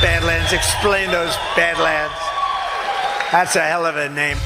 Badlands. Explain those Badlands. That's a hell of a name.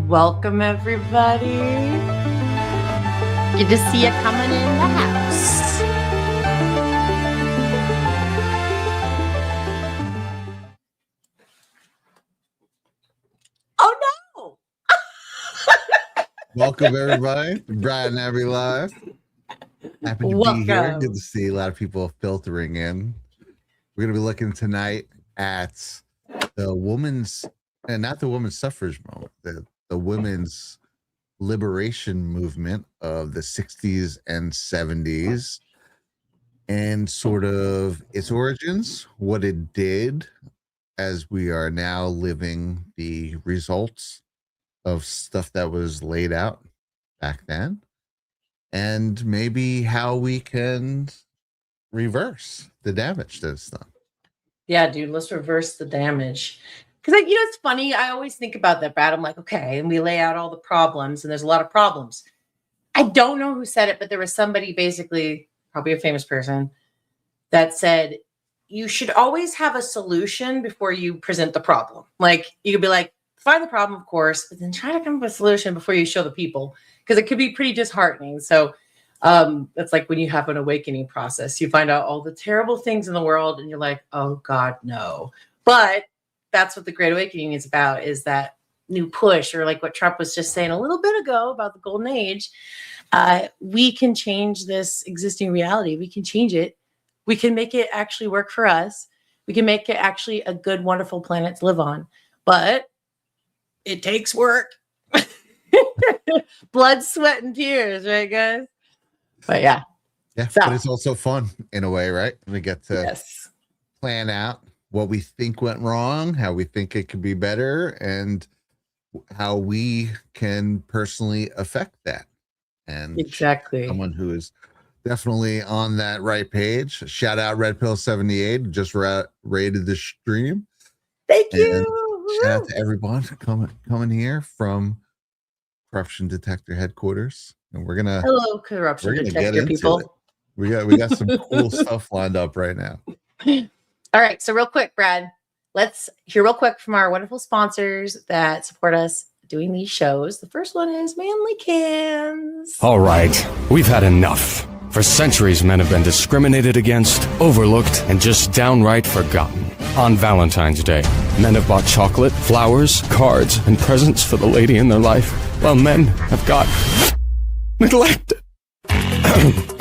Welcome, everybody. Good to see you coming in the house. Oh, no. Welcome, everybody, to Brad and Abbey Live. Happy to be here. Good to see a lot of people filtering in. We're going to be looking tonight at the women's, and not the women's suffrage movement, the women's liberation movement of the 60s and 70s, and sort of its origins, what it did as we are now living the results of stuff that was laid out back then, and maybe how we can reverse the damage that's done. Yeah, dude, let's reverse the damage. Because, you know, it's funny. I always think about that, Brad. I'm like, okay, and we lay out all the problems, and there's a lot of problems. I don't know who said it, but there was somebody, basically, probably a famous person, that said, you should always have a solution before you present the problem. Like, you could be like, find the problem, of course, but then try to come up with a solution before you show the people, because it could be pretty disheartening. So it's like when you have an awakening process, you find out all the terrible things in the world, and you're like, oh, God, no. But that's what the Great Awakening is about, is that new push, or like what Trump was just saying a little bit ago about the golden age. We can change this existing reality. We can change it. We can make it actually work for us. We can make it actually a good, wonderful planet to live on. But it takes work. Blood, sweat, and tears, right, guys? But yeah. Yeah, so, but it's also fun in a way, right? We get to plan out what we think went wrong, how we think it could be better, and how we can personally affect that. And exactly, someone who is definitely on that right page. Shout out Red Pill 78, just rated the stream. Thank and you. Shout out to everyone coming here from Corruption Detector headquarters, and we're gonna Corruption Detector people. It. We got some cool stuff lined up right now. All right, so real quick, Brad, let's hear real quick from our wonderful sponsors that support us doing these shows. The first one is Manly Cans. All right, we've had enough. For centuries, men have been discriminated against, overlooked, and just downright forgotten. On Valentine's Day, men have bought chocolate, flowers, cards, and presents for the lady in their life, while men have got neglected.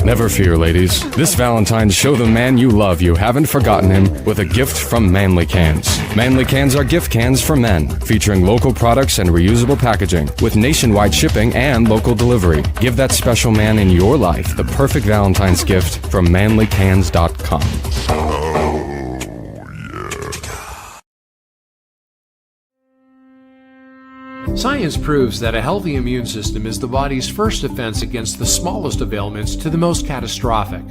Never fear, ladies. This Valentine's, show the man you love you haven't forgotten him with a gift from Manly Cans. Manly Cans are gift cans for men, featuring local products and reusable packaging, with nationwide shipping and local delivery. Give that special man in your life the perfect Valentine's gift from manlycans.com. Science proves that a healthy immune system is the body's first defense against the smallest of ailments to the most catastrophic.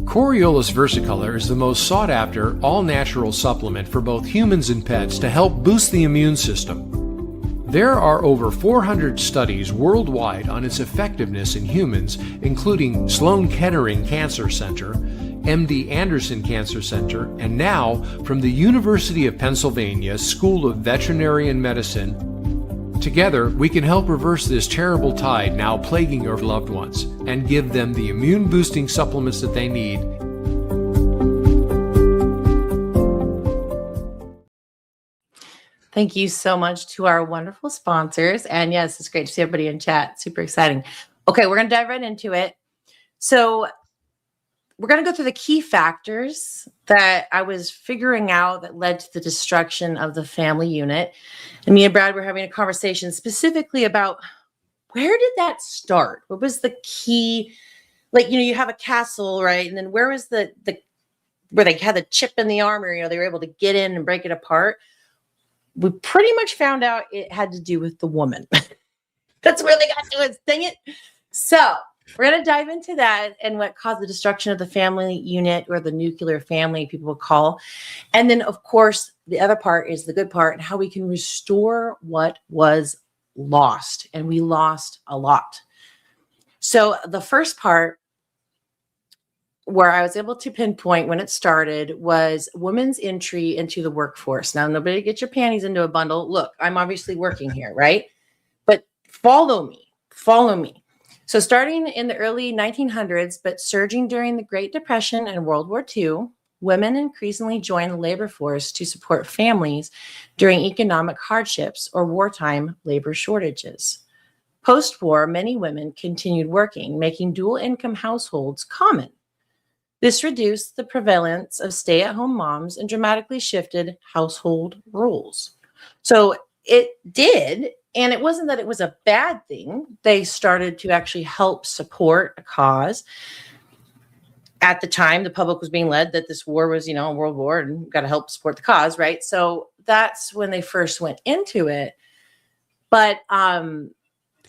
Coriolus versicolor is the most sought-after, all-natural supplement for both humans and pets to help boost the immune system. There are over 400 studies worldwide on its effectiveness in humans, including Sloan Kettering Cancer Center, MD Anderson Cancer Center, and now from the University of Pennsylvania School of Veterinary Medicine. Together, we can help reverse this terrible tide now plaguing your loved ones and give them the immune-boosting supplements that they need. Thank you so much to our wonderful sponsors. And yes, it's great to see everybody in chat. Super exciting. Okay, we're going to dive right into it. So we're going to go through the key factors that I was figuring out that led to the destruction of the family unit. And me and Brad were having a conversation specifically about where did that start? What was the key? Like, you have a castle, right? And then where was the where they had the chip in the armor, they were able to get in and break it apart. We pretty much found out it had to do with the woman. That's where they got to it. Dang it. So we're going to dive into that and what caused the destruction of the family unit, or the nuclear family, people would call. And then, of course, the other part is the good part, and how we can restore what was lost. And we lost a lot. So the first part, where I was able to pinpoint when it started, was women's entry into the workforce. Now, nobody get your panties into a bundle. Look, I'm obviously working here, right? But follow me. So starting in the early 1900s, but surging during the Great Depression and World War II, women increasingly joined the labor force to support families during economic hardships or wartime labor shortages. Post-war, many women continued working, making dual-income households common. This reduced the prevalence of stay-at-home moms and dramatically shifted household roles. So it did. And it wasn't that it was a bad thing. They started to actually help support a cause. At the time, the public was being led that this war was, a world war, and got to help support the cause, right? So that's when they first went into it. But kind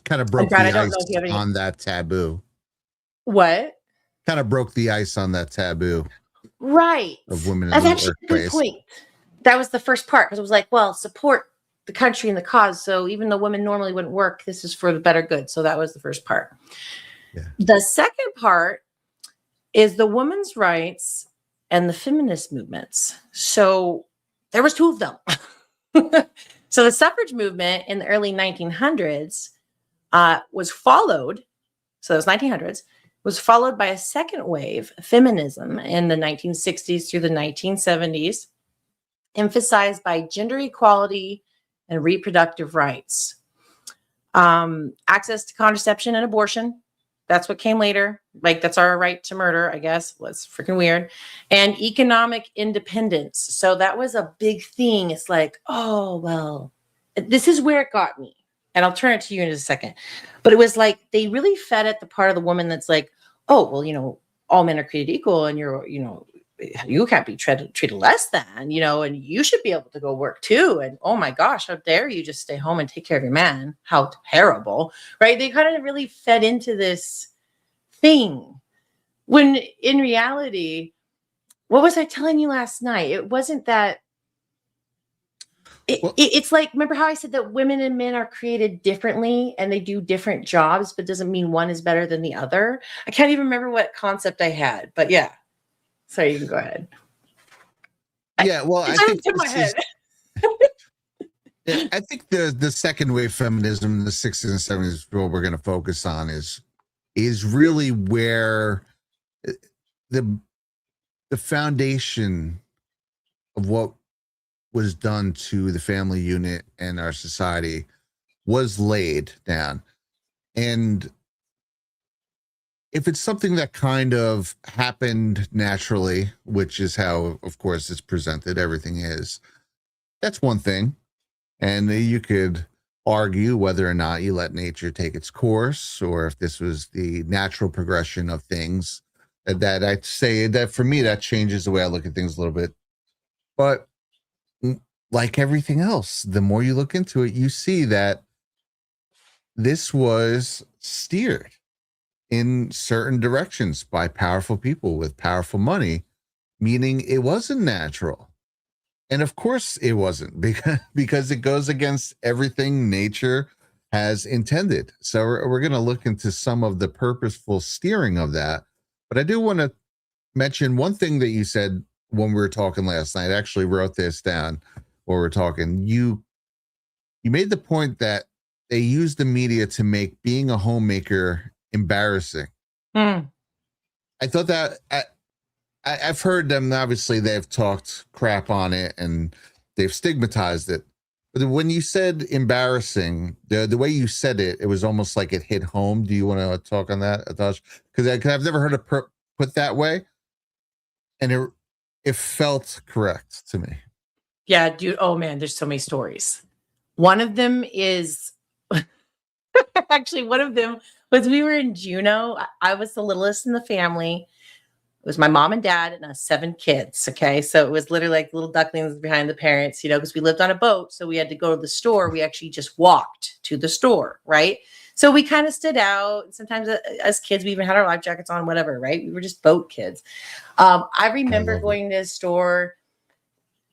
of broke Brad, the ice on that taboo. What? Kind of broke the ice on that taboo. Right. Of women in That's the actually workplace. a good point. That was the first part, because it was like, well, support the country and the cause. So even though women normally wouldn't work, this is for the better good. So that was the first part. Yeah. The second part is the women's rights and the feminist movements. So there was two of them. So the suffrage movement in the early 1900s was followed. So those 1900s was followed by a second wave, feminism, in the 1960s through the 1970s, emphasized by gender equality and reproductive rights. Access to contraception and abortion. That's what came later. Like, that's our right to murder, I guess. Was freaking weird. And economic independence. So that was a big thing. It's like, oh, well, this is where it got me. And I'll turn it to you in a second. But it was like, they really fed at the part of the woman that's like, oh, well, all men are created equal, and you can't be treated less than, and you should be able to go work too. And oh my gosh, how dare you just stay home and take care of your man? How terrible, right? They kind of really fed into this thing, when in reality, what was I telling you last night? It wasn't that. It's like, remember how I said that women and men are created differently and they do different jobs, but doesn't mean one is better than the other. I can't even remember what concept I had, but yeah. Sorry, you can go ahead. Yeah, well, I think in my head. I think the second wave feminism in the 60s and 70s, what we're going to focus on, is really where the foundation of what was done to the family unit and our society was laid down. And if it's something that kind of happened naturally, which is how, of course, it's presented, everything is, that's one thing. And you could argue whether or not you let nature take its course, or if this was the natural progression of things. That I'd say that for me, that changes the way I look at things a little bit. But like everything else, the more you look into it, you see that this was steered in certain directions by powerful people with powerful money, meaning it wasn't natural. And of course it wasn't, because it goes against everything nature has intended. So we're going to look into some of the purposeful steering of that. But I do want to mention one thing that you said when we were talking last night. I actually wrote this down while we were talking. You made the point that they use the media to make being a homemaker embarrassing. I thought that I've heard them, obviously they've talked crap on it and they've stigmatized it. But when you said embarrassing, the way you said it, it was almost like it hit home. Do you want to talk on that, Atash? Because I've never heard it put that way. And it felt correct to me. Yeah, dude. Oh man, there's so many stories. One of them is actually one of them was we were in Juneau. I was the littlest in the family. It was my mom and dad and us 7 kids. Okay. So it was literally like little ducklings behind the parents, you know, because we lived on a boat. So we had to go to the store. We actually just walked to the store. Right. So we kind of stood out. Sometimes as kids, we even had our life jackets on, whatever. Right. We were just boat kids. I remember going to the store.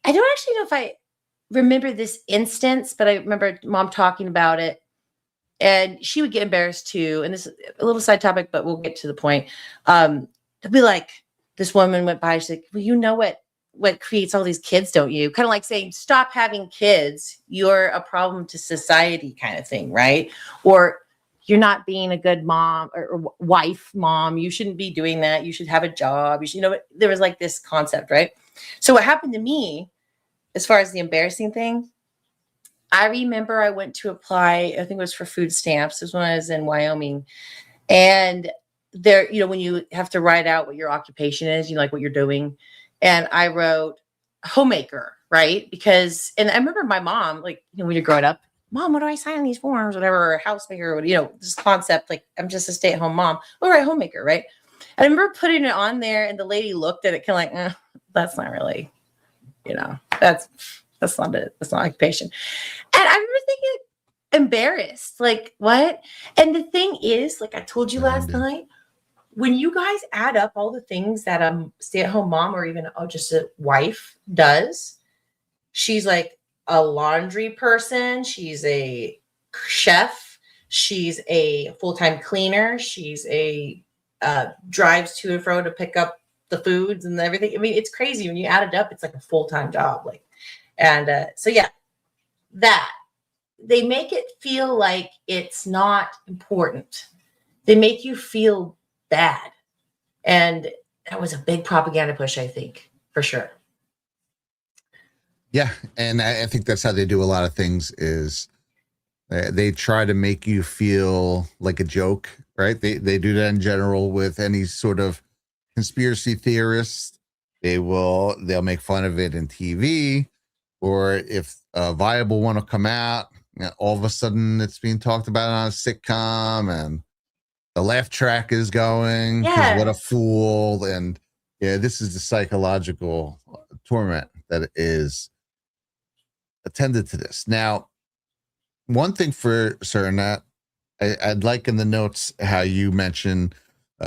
I don't actually know if I remember this instance, but I remember mom talking about it. And she would get embarrassed too. And this is a little side topic, but we'll get to the point. They'll be like, this woman went by, she's like, well, you know what creates all these kids, don't you? Kind of like saying, stop having kids. You're a problem to society kind of thing, right? Or you're not being a good mom or wife, mom. You shouldn't be doing that. You should have a job. You should, you know, there was like this concept, right? So what happened to me, as far as the embarrassing thing, I remember I went to apply, I think it was for food stamps. This was when I was in Wyoming. And there, you know, when you have to write out what your occupation is, you know, like what you're doing. And I wrote homemaker, right? Because, and I remember my mom, like, you know, when you're growing up, mom, what do I sign on these forms? Whatever, or housemaker, or, you know, this concept, like, I'm just a stay-at-home mom. All right, homemaker, right? And I remember putting it on there and the lady looked at it kind of like, that's not really, you know, that's not it. That's not occupation. And I remember thinking embarrassed, like, what? And the thing is, like I told you last night, when you guys add up all the things that a stay-at-home mom or even just a wife does, she's like a laundry person, she's a chef, she's a full-time cleaner, she's a drives to and fro to pick up the foods and everything. I mean, it's crazy when you add it up. It's like a full-time job. Like, and so yeah, that they make it feel like it's not important. They make you feel bad. And that was a big propaganda push, I think, for sure. Yeah. And I think that's how they do a lot of things is they try to make you feel like a joke, right? They do that in general with any sort of conspiracy theorist. They'll make fun of it in TV, or if a viable one will come out, you know, all of a sudden it's being talked about on a sitcom and the laugh track is going, 'cause what a fool. And yeah, this is the psychological torment that is attended to this. Now, one thing for certain that I'd like in the notes how you mentioned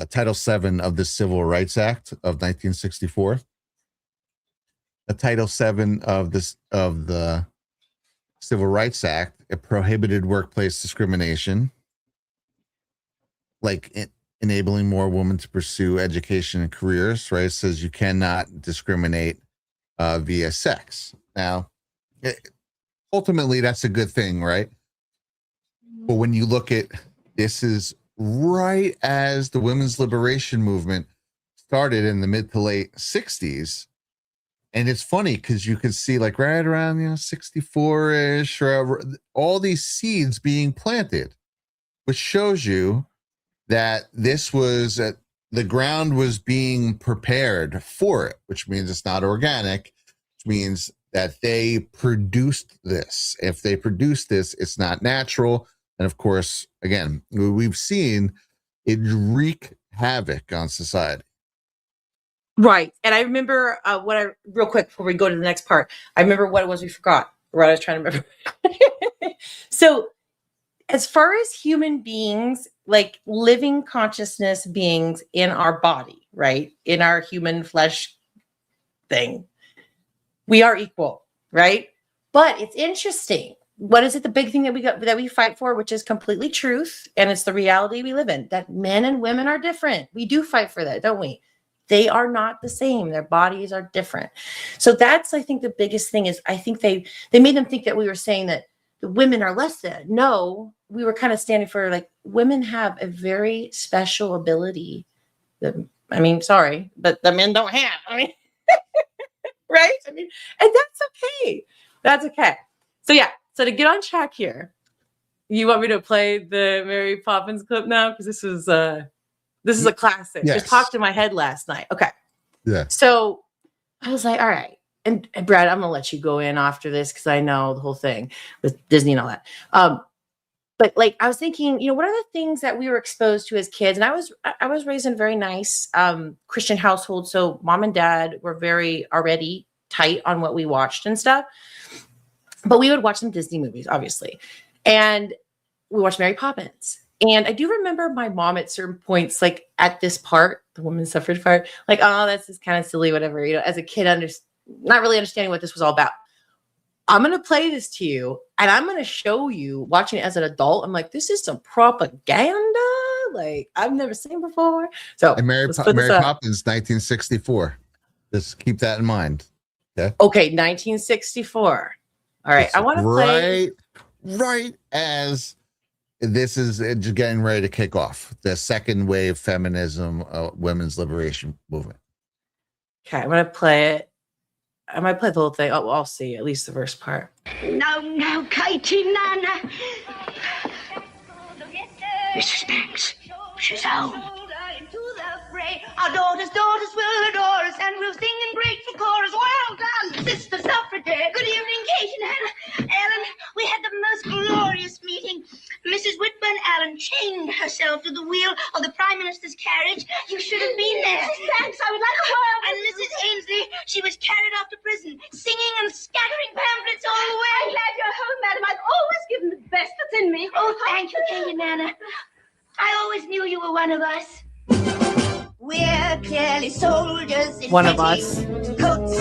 Title VII of the Civil Rights Act of 1964. Title VII of the Civil Rights Act, it prohibited workplace discrimination, like enabling more women to pursue education and careers, right? It says you cannot discriminate via sex. Now, ultimately, that's a good thing, right? But when you look at this, is right as the women's liberation movement started in the mid to late 60s, And it's funny because you can see like right around 64-ish or all these seeds being planted, which shows you that this was the ground was being prepared for it, which means it's not organic, which means that they produced this. If they produced this, it's not natural. And of course, again, we've seen it wreak havoc on society. Right. And I remember real quick before we go to the next part, I remember what it was we forgot, what I was trying to remember. So as far as human beings, like living consciousness beings in our body, right? In our human flesh thing, we are equal, right? But it's interesting. What is it? The big thing that we fight for, which is completely truth. And it's the reality we live in, that men and women are different. We do fight for that, don't we? They are not the same. Their bodies are different. So that's, I think, the biggest thing is I think they made them think that we were saying that the women are less than. No, we were kind of standing for like women have a very special ability that, I mean, sorry, but the men don't have. I mean, right? I mean, and that's okay. That's okay. So yeah. So to get on track here, you want me to play the Mary Poppins clip now? Because this is a classic. Yes. Just popped in my head last night. Okay. Yeah. So I was like, all right. And Brad, I'm gonna let you go in after this because I know the whole thing with Disney and all that. But like I was thinking, what are the things that we were exposed to as kids? And I was raised in a very nice Christian household. So mom and dad were very already tight on what we watched and stuff. But we would watch some Disney movies, obviously. And we watched Mary Poppins. And I do remember my mom at certain points, like at this part, the women's suffrage part, like, oh, that's just kind of silly, whatever. As a kid, not really understanding what this was all about. I'm going to play this to you, and I'm going to show you, watching it as an adult, I'm like, this is some propaganda, like, I've never seen before. So, And Mary Poppins, 1964. Just keep that in mind. Okay. Okay, 1964. All right, It's I want to play. Right as this is getting ready to kick off the second wave feminism, women's liberation movement. Okay, I'm going to play it. I might play the whole thing. Oh, I'll see, at least the first part. No, Katie, Nana. Mrs. Banks, she's home. Our daughters will adore us, and we'll sing in grateful chorus. Well done, Sister Suffragette. Good evening, Kate and Hannah. Ellen, we had the most glorious meeting. Mrs. Whitburn Allen chained herself to the wheel of the Prime Minister's carriage. You should have been there. Mrs. Banks, I would like a word. And Mrs. Ainsley, she was carried off to prison, singing and scattering pamphlets all the way. I'm glad you're home, madam. I've always given the best that's in me. Oh, thank you, Kate and Nana. I always knew you were one of us. We're clearly soldiers in One of us. coats,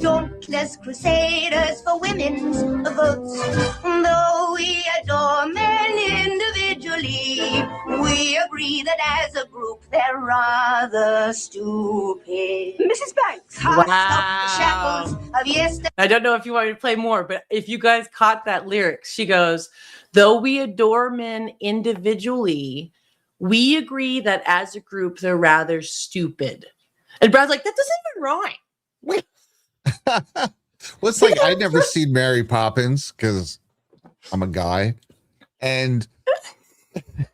dauntless crusaders for women's votes. Though we adore men individually, we agree that as a group they're rather stupid. Mrs. Banks. Cast off the Wow. shackles of yesterday. I don't know if you want me to play more, but if you guys caught that lyric, she goes, though we adore men individually, we agree that as a group, they're rather stupid. And Brad's like, that doesn't even rhyme. Well, it's like I'd never seen Mary Poppins because I'm a guy. And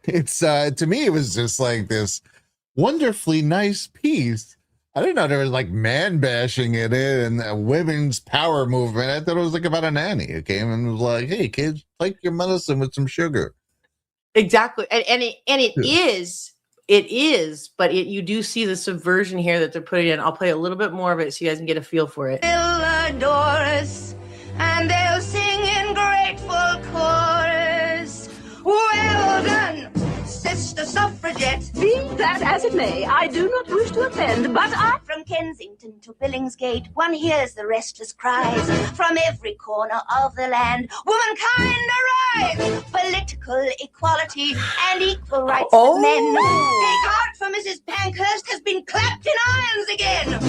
it's to me, it was just like this wonderfully nice piece. I didn't know there was like man bashing in it and a women's power movement. I thought it was like about a nanny who came and was like, hey, kids, take your medicine with some sugar. Exactly. And it is, but you do see the subversion here that they're putting in. I'll play a little bit more of it so you guys can get a feel for it. They'll adore us, and they'll sing in grateful chorus. Well done, Sister Suffragette. Be that as it may, I do not wish to offend, but From Kensington to Billingsgate, one hears the restless cries from every corner of the land. Womankind arise! Political equality and equal rights of men. Take heart, for Mrs. Pankhurst has been clapped in irons again.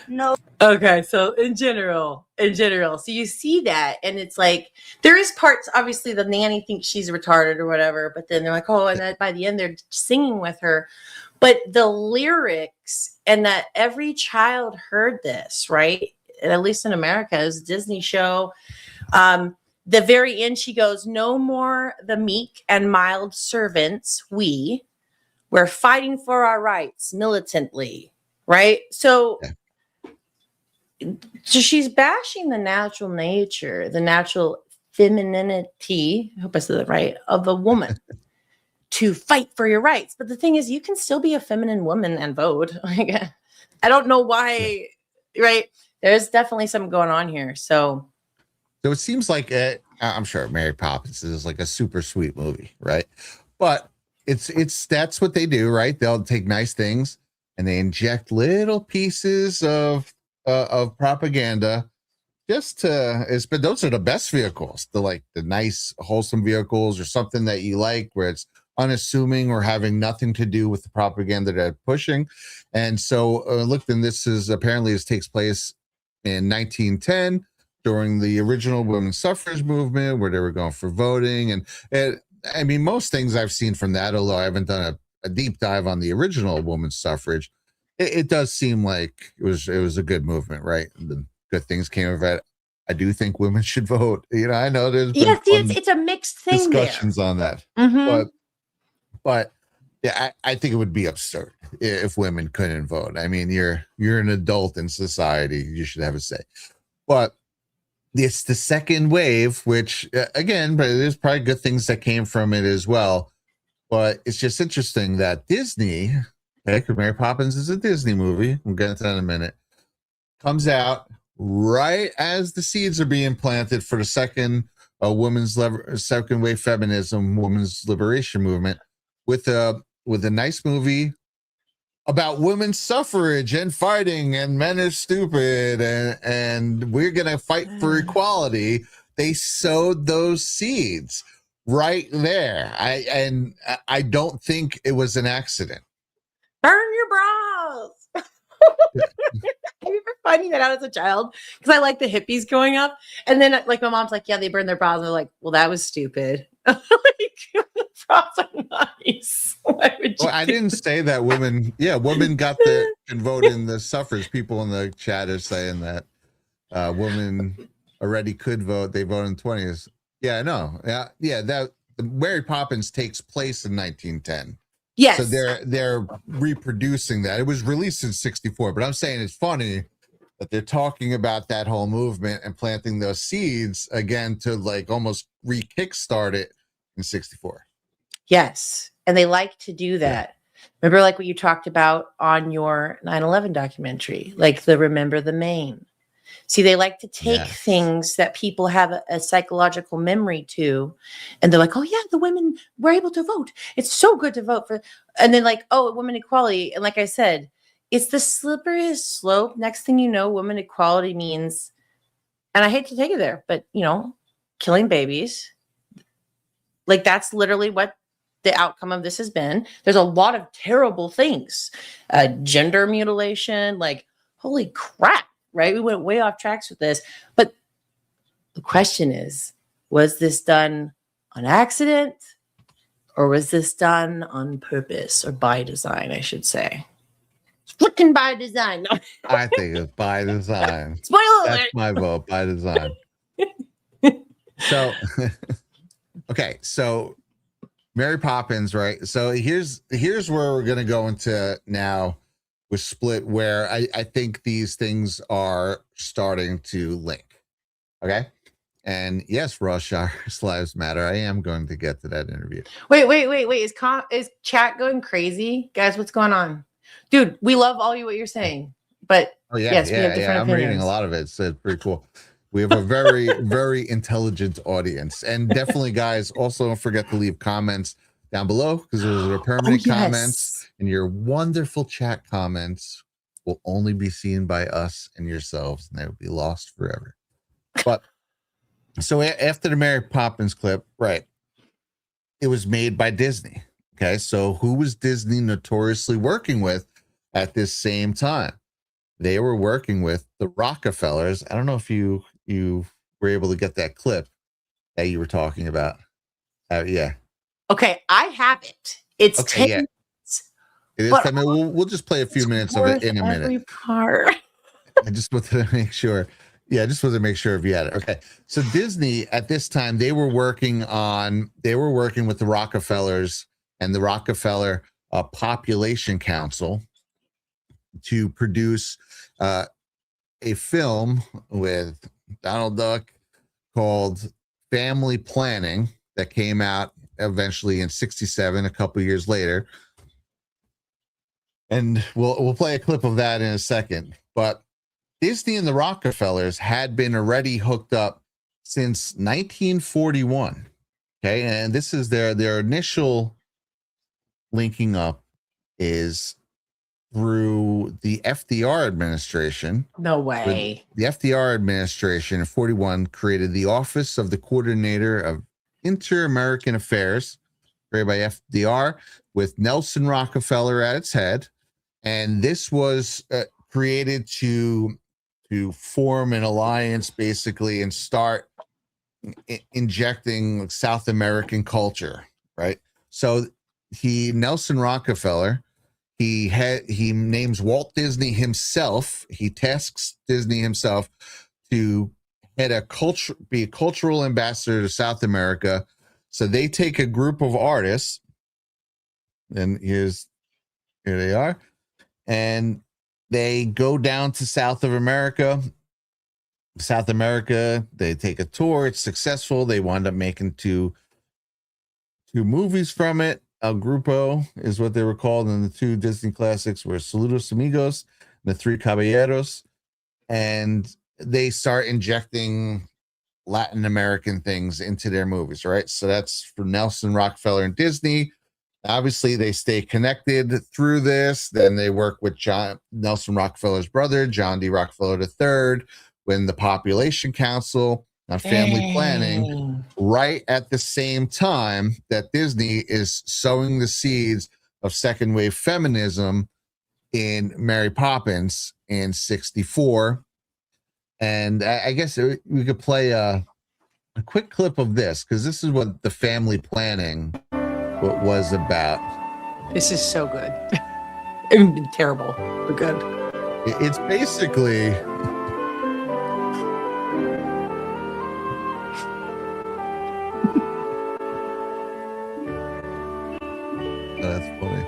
No. Okay, so in general, so you see that, and it's like there is parts. Obviously, the nanny thinks she's retarded or whatever, but then they're like, oh, and then by the end they're singing with her. But the lyrics, and that every child heard this, right? at least in America, is a Disney show. The very end, she goes, "No more the meek and mild servants. We're fighting for our rights militantly," right? So she's bashing the natural nature, the natural femininity, I hope I said that right, of a woman to fight for your rights. But the thing is, you can still be a feminine woman and vote. Like, I don't know why, right? There's definitely something going on here. So it seems like I'm sure Mary Poppins is like a super sweet movie, right? But it's that's what they do, right? They'll take nice things and they inject little pieces of propaganda but those are the best vehicles, the nice wholesome vehicles, or something that you like where it's unassuming or having nothing to do with the propaganda they're pushing. And so look, then this takes place in 1910 during the original women's suffrage movement, where they were going for voting. And I mean, most things I've seen from that, although I haven't done a deep dive on the original women's suffrage, it does seem like it was a good movement, right? The good things came of it. I do think women should vote. I know there's been it's a mixed thing discussions there. on that, Mm-hmm. but yeah, I think it would be absurd if women couldn't vote. I mean, you're an adult in society, you should have a say. But it's the second wave, which again, but there's probably good things that came from it as well. But it's just interesting that Disney, because Mary Poppins is a Disney movie, we'll get into that in a minute, comes out right as the seeds are being planted for the second second wave feminism, women's liberation movement, with a nice movie about women's suffrage and fighting, and men are stupid, and we're gonna fight for equality. They sowed those seeds right there. I don't think it was an accident. Burn your bras. I remember finding that out as a child because I like the hippies growing up. And then like my mom's like, yeah, they burn their bras. And they're like, well, that was stupid. Like, bras are nice. Why would you I didn't say that women got can vote in the suffrage. People in the chat are saying that women already could vote. They vote in the 20s. Yeah, I know. Yeah. That Mary Poppins takes place in 1910. Yes. So they're reproducing that. It was released in 64, but I'm saying it's funny that they're talking about that whole movement and planting those seeds again to like almost re-kickstart it in 64. Yes. And they like to do that. Yeah. Remember like what you talked about on your 9/11 documentary, like the Remember the Maine. See, they like to take things that people have a psychological memory to, and they're like, oh, yeah, the women were able to vote. It's so good to vote for. And then like, oh, women equality. And like I said, it's the slipperyest slope. Next thing you know, women equality means, and I hate to take it there, but, killing babies. Like that's literally what the outcome of this has been. There's a lot of terrible things. Gender mutilation, like, holy crap. Right? We went way off tracks with this. But the question is, was this done on accident, or was this done on purpose, or by design, I should say? It's freaking by design. No. I think it's by design. Spoiler alert. That's my vote, by design. So, okay. So Mary Poppins, right? So here's where we're going to go into now. Was split, where I think these things are starting to link. Okay. And yes, Rosh's Lives Matter. I am going to get to that interview. Wait. Is chat going crazy? Guys, what's going on? Dude, we love what you're saying. But yes, we have different opinions. I'm reading a lot of it. So it's pretty cool. We have a very, very intelligent audience. And definitely, guys, also don't forget to leave comments down below, because those are permanent comments, and your wonderful chat comments will only be seen by us and yourselves, and they will be lost forever. But so after the Mary Poppins clip, right, it was made by Disney. Okay, so who was Disney notoriously working with at this same time? They were working with the Rockefellers. I don't know if you were able to get that clip that you were talking about. Yeah. Okay, I have it. It's okay, 10 yeah. minutes. It is 10 minutes. We'll just play a few minutes of it in a minute. Every part. I just wanted to make sure. Yeah, I just wanted to make sure if you had it. Okay. So Disney at this time, they were working with the Rockefellers and the Rockefeller Population Council to produce a film with Donald Duck called Family Planning that came out eventually in 67, a couple years later. And we'll play a clip of that in a second. But Disney and the Rockefellers had been already hooked up since 1941. Okay, and this is their initial linking up is through the FDR administration. No way. The FDR administration in 41 created the Office of the Coordinator of Inter-American Affairs, created by FDR, with Nelson Rockefeller at its head. And this was created to form an alliance, basically, and start injecting South American culture, right? So Nelson Rockefeller, he names Walt Disney himself. He tasks Disney himself to be a cultural ambassador to South America. So they take a group of artists, and here they are, and they go down to South America. They take a tour. It's successful. They wind up making two movies from it. El Grupo is what they were called, and the two Disney classics were Saludos Amigos and The Three Caballeros. And they start injecting Latin American things into their movies, right? So that's for Nelson Rockefeller and Disney. Obviously, they stay connected through this. Then they work with Nelson Rockefeller's brother, John D. Rockefeller III, when the Population Council on Family Planning, right at the same time that Disney is sowing the seeds of second wave feminism in Mary Poppins in 64. And I guess we could play a quick clip of this, because this is what the family planning was about. This is so good. It's been terrible, but good. It's basically... That's funny.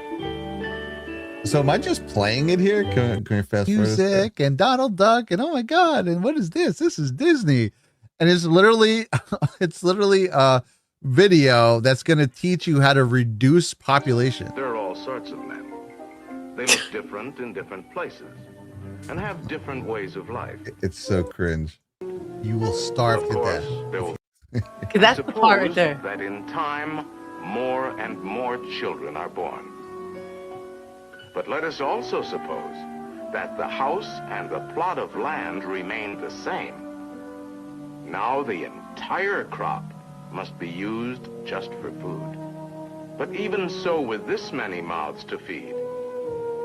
So am I just playing it here? Can we fast forward? Music and Donald Duck and oh my god! And what is this? This is Disney, and it's literally a video that's going to teach you how to reduce population. There are all sorts of men. They look different in different places and have different ways of life. It's so cringe. You will starve to death. Because that's the part right there. That in time, more and more children are born. But let us also suppose that the house and the plot of land remain the same. Now the entire crop must be used just for food. But even so, with this many mouths to feed,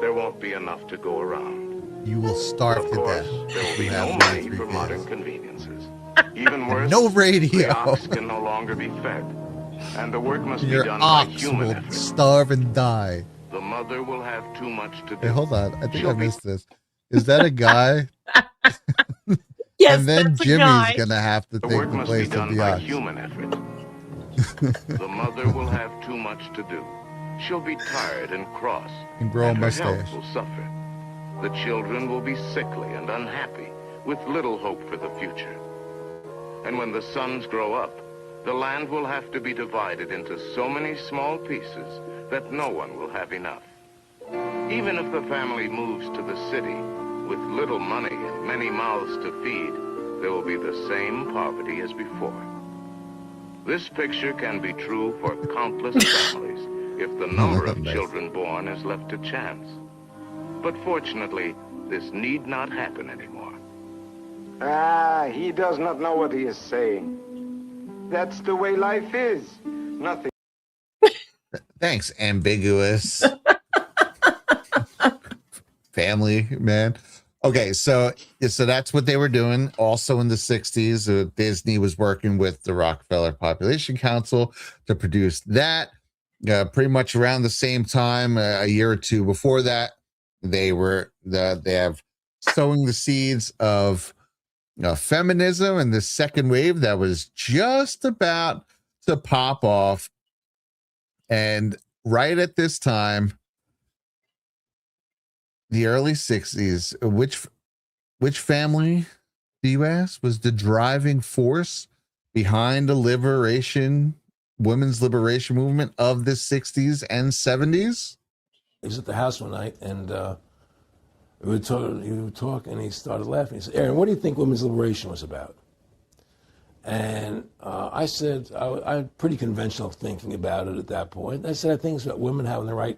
there won't be enough to go around. You will starve to death. There will be no money for modern conveniences. Even worse, no radio. The ox can no longer be fed, and the work must be done by human effort. Starve and die. The mother will have too much to do. Hey, hold on. I think I missed this. Is that a guy? Yes, and then Jimmy's going to have to the take work the must place be done of the by ox. human effort. The mother will have too much to do. She'll be tired and cross, And grow a her mustache. health will suffer. The children will be sickly and unhappy, with little hope for the future. And when the sons grow up, the land will have to be divided into so many small pieces that no one will have enough. Even if the family moves to the city with little money and many mouths to feed, there will be the same poverty as before. This picture can be true for countless families if the number of children born is left to chance. But fortunately, this need not happen anymore. He does not know what he is saying. That's the way life is. Nothing. Thanks, ambiguous family man. Okay, so that's what they were doing. Also in the 60s, Disney was working with the Rockefeller Population Council to produce that. Pretty much around the same time, a year or two before that, they have sowing the seeds of feminism and the second wave that was just about to pop off. And right at this time, the early 60s, which family, do you ask, was the driving force behind the women's liberation movement of the 60s and 70s? He was at the house one night, and he would talk, and he started laughing. He said, "Aaron, what do you think women's liberation was about?" And I said, I had pretty conventional thinking about it at that point. I said, I think it's about women having the right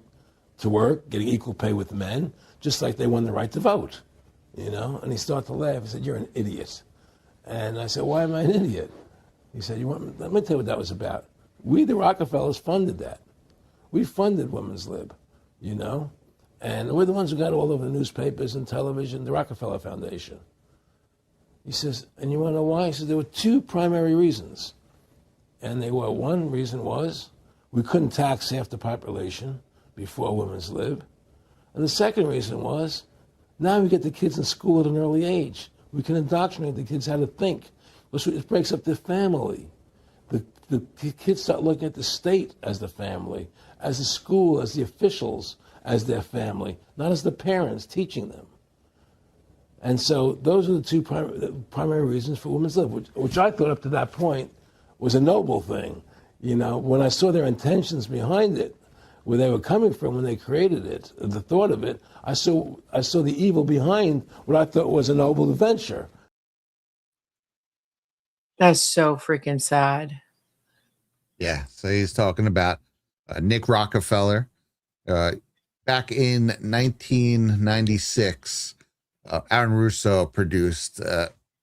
to work, getting equal pay with men, just like they won the right to vote, you know? And he started to laugh. He said, "You're an idiot." And I said, "Why am I an idiot?" He said, let me tell you what that was about. We, the Rockefellers, funded that. We funded women's lib, you know? And we're the ones who got all over the newspapers and television, the Rockefeller Foundation. He says, and you want to know why? He says, there were two primary reasons. And they were, one reason was we couldn't tax half the population before women's lib. And the second reason was, now we get the kids in school at an early age. We can indoctrinate the kids how to think. It breaks up the family. The kids start looking at the state as the family, as the school, as the officials, as their family, not as the parents teaching them. And so those are the two primary reasons for women's lib, which I thought up to that point was a noble thing. You know, when I saw their intentions behind it, where they were coming from when they created it, the thought of it, I saw the evil behind what I thought was a noble venture. That's so freaking sad. Yeah. So he's talking about Nick Rockefeller. Back in 1996, Aaron Russo produced,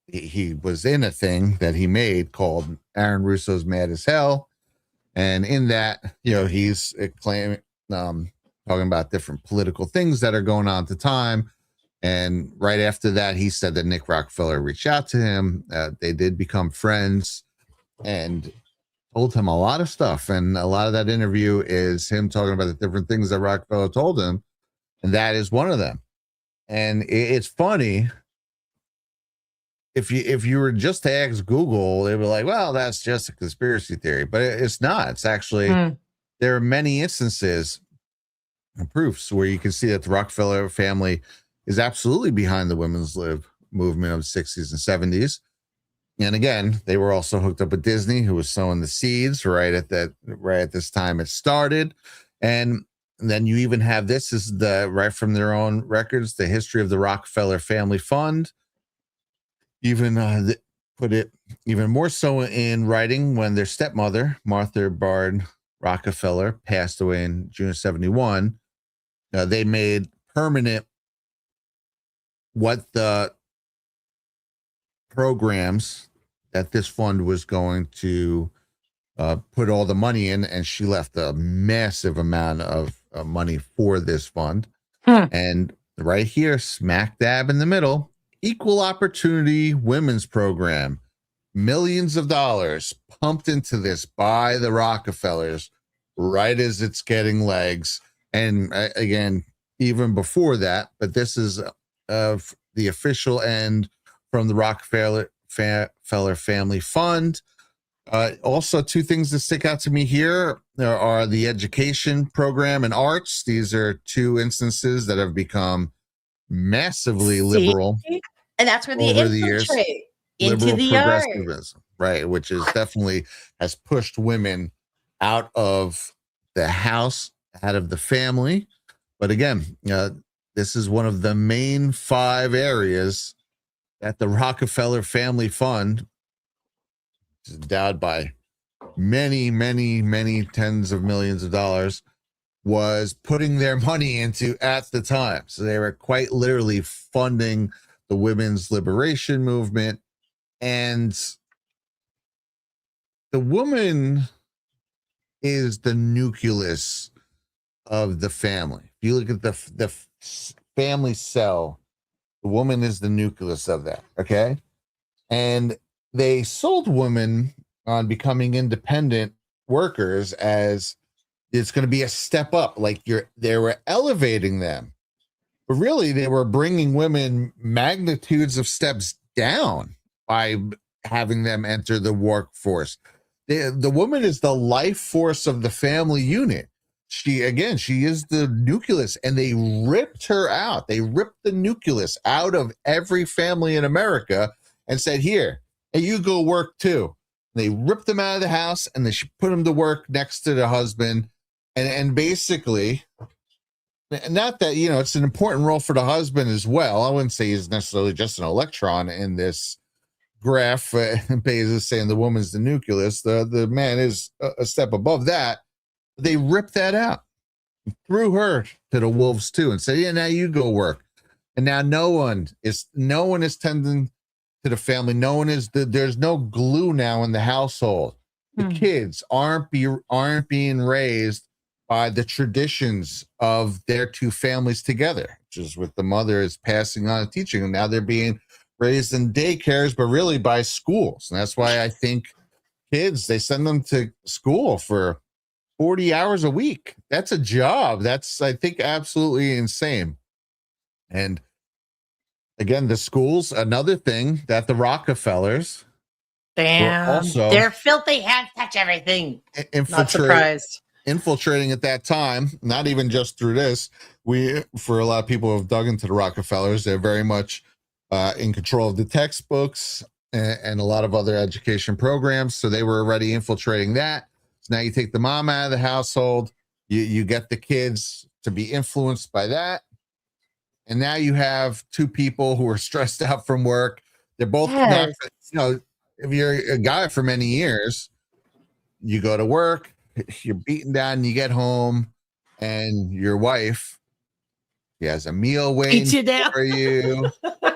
he was in a thing that he made called Aaron Russo's Mad as Hell. And in that, you know, he's talking about different political things that are going on at the time. And right after that, he said that Nick Rockefeller reached out to him. They did become friends and told him a lot of stuff. And a lot of that interview is him talking about the different things that Rockefeller told him. And that is one of them. And it's funny. If you were just to ask Google, they were like, well, that's just a conspiracy theory. But it's not. It's actually, there are many instances and proofs where you can see that the Rockefeller family is absolutely behind the women's lib movement of the 60s and 70s. And again, they were also hooked up with Disney, who was sowing the seeds right at this time it started. And then you even have this is right from their own records, the history of the Rockefeller Family Fund. Even put it even more so in writing when their stepmother, Martha Bard Rockefeller, passed away in June of 71. They made permanent what the programs that this fund was going to put all the money in, and she left a massive amount of money for this fund. And right here, smack dab in the middle, equal opportunity women's program, millions of dollars pumped into this by the Rockefellers right as it's getting legs. And again, even before that, but this is of the official end from the Rockefeller Family Fund. Also, two things that stick out to me here are the education program and arts. These are two instances that have become massively liberal. And that's where they infiltrate into the progressivism, right? Which is definitely has pushed women out of the house, out of the family. But again, this is one of the main 5 areas that the Rockefeller Family Fund, which is endowed by many, many, many tens of millions of dollars, was putting their money into at the time. So they were quite literally funding the women's liberation movement. And the woman is the nucleus of the family. If you look at the family cell, the woman is the nucleus of that. Okay. And they sold women on becoming independent workers as it's going to be a step up. Like they were elevating them but really they were bringing women magnitudes of steps down by having them enter the workforce. The woman is the life force of the family unit. She is the nucleus, and they ripped her out. They ripped the nucleus out of every family in America and said, here, and you go work too. They ripped them out of the house and they put them to work next to the husband. And basically, not that, it's an important role for the husband as well. I wouldn't say he's necessarily just an electron in this graph. Bezos saying the woman's the nucleus. The man is a step above that. They ripped that out, threw her to the wolves too, and said, yeah, now you go work. And now no one is tending to the family. There's no glue now in the household. The kids aren't being raised by the traditions of their two families together, which is what the mother is passing on and teaching them. Now they're being raised in daycares, but really by schools. And that's why I think kids, they send them to school for 40 hours a week. That's a job. That's, I think, absolutely insane. And again, the schools, another thing that the Rockefellers also their filthy hands touch everything. Not surprised. Infiltrating at that time, not even just through this. For a lot of people who have dug into the Rockefellers, they're very much in control of the textbooks and a lot of other education programs. So they were already infiltrating that. So now you take the mom out of the household, you get the kids to be influenced by that. And now you have two people who are stressed out from work. They're both not, if you're a guy for many years, you go to work, you're beaten down, you get home, and your wife, she has a meal waiting for you.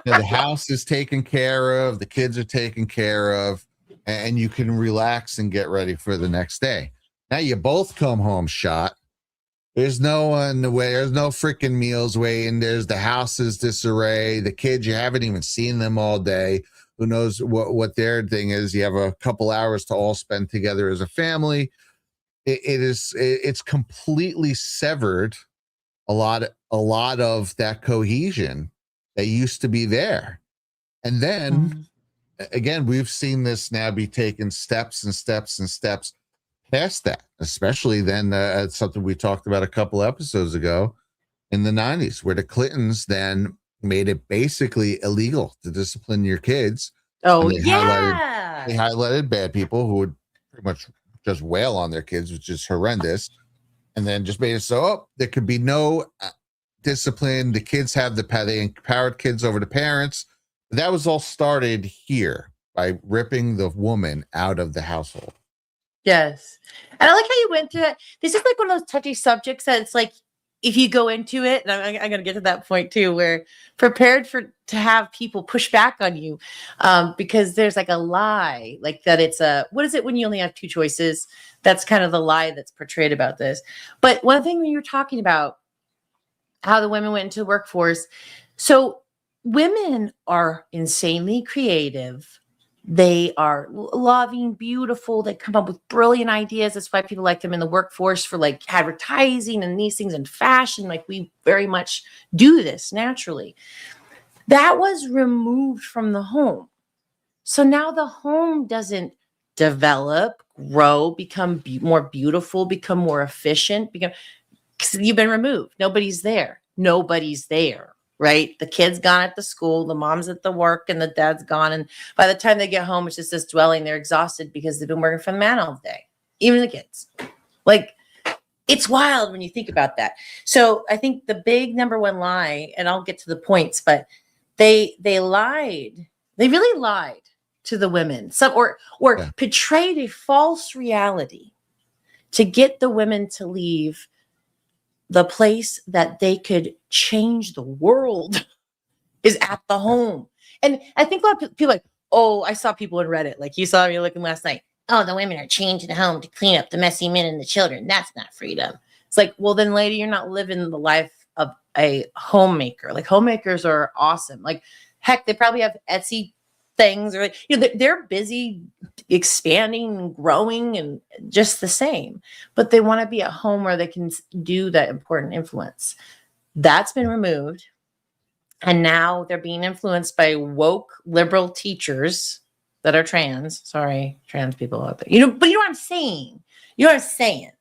The house is taken care of, the kids are taken care of, and you can relax and get ready for the next day. Now you both come home shot. There's no one away. There's no freaking meals waiting. There's the house is disarray. The kids, you haven't even seen them all day. Who knows what their thing is? You have a couple hours to all spend together as a family. It's completely severed a lot of that cohesion that used to be there. And then again, we've seen this now be taken steps and steps and steps past that, especially then it's something we talked about a couple episodes ago in the 90s, where the Clintons then made it basically illegal to discipline your kids. Oh, they highlighted bad people who would pretty much just wail on their kids, which is horrendous. And then just made it so there could be no discipline. The kids they empowered kids over the parents. That was all started here by ripping the woman out of the household. Yes. And I like how you went to it. This is like one of those touchy subjects that it's like, if you go into it, and I'm going to get to that point too, where prepared to have people push back on you because there's like a lie, like that it's what is it when you only have two choices? That's kind of the lie that's portrayed about this. But one thing when you were talking about how the women went into the workforce. So women are insanely creative. They are loving, beautiful. They come up with brilliant ideas. That's why people like them in the workforce for like advertising and these things and fashion. Like we very much do this naturally. That was removed from the home. So now the home doesn't develop, grow, become more beautiful, become more efficient, because you've been removed. Nobody's there. Right? The kid's gone at the school, the mom's at the work, and the dad's gone. And by the time they get home, it's just this dwelling. They're exhausted because they've been working for the man all day. Even the kids. Like, it's wild when you think about that. So I think the big number one lie, and I'll get to the points, but they lied. They really lied to the women. Or portrayed a false reality to get the women to leave the place that they could change the world is at the home. And I think a lot of people like, oh, I saw people in Reddit, like you saw me looking last night. Oh, the women are chained to the home to clean up the messy men and the children. That's not freedom. It's like, well, then lady, you're not living the life of a homemaker. Like homemakers are awesome. Like heck, they probably have Etsy things or they're busy expanding and growing and just the same, but they want to be at home where they can do that important influence. That's been removed. And now they're being influenced by woke liberal teachers that are trans. Sorry, trans people out there. But you know what I'm saying? You know what I'm saying?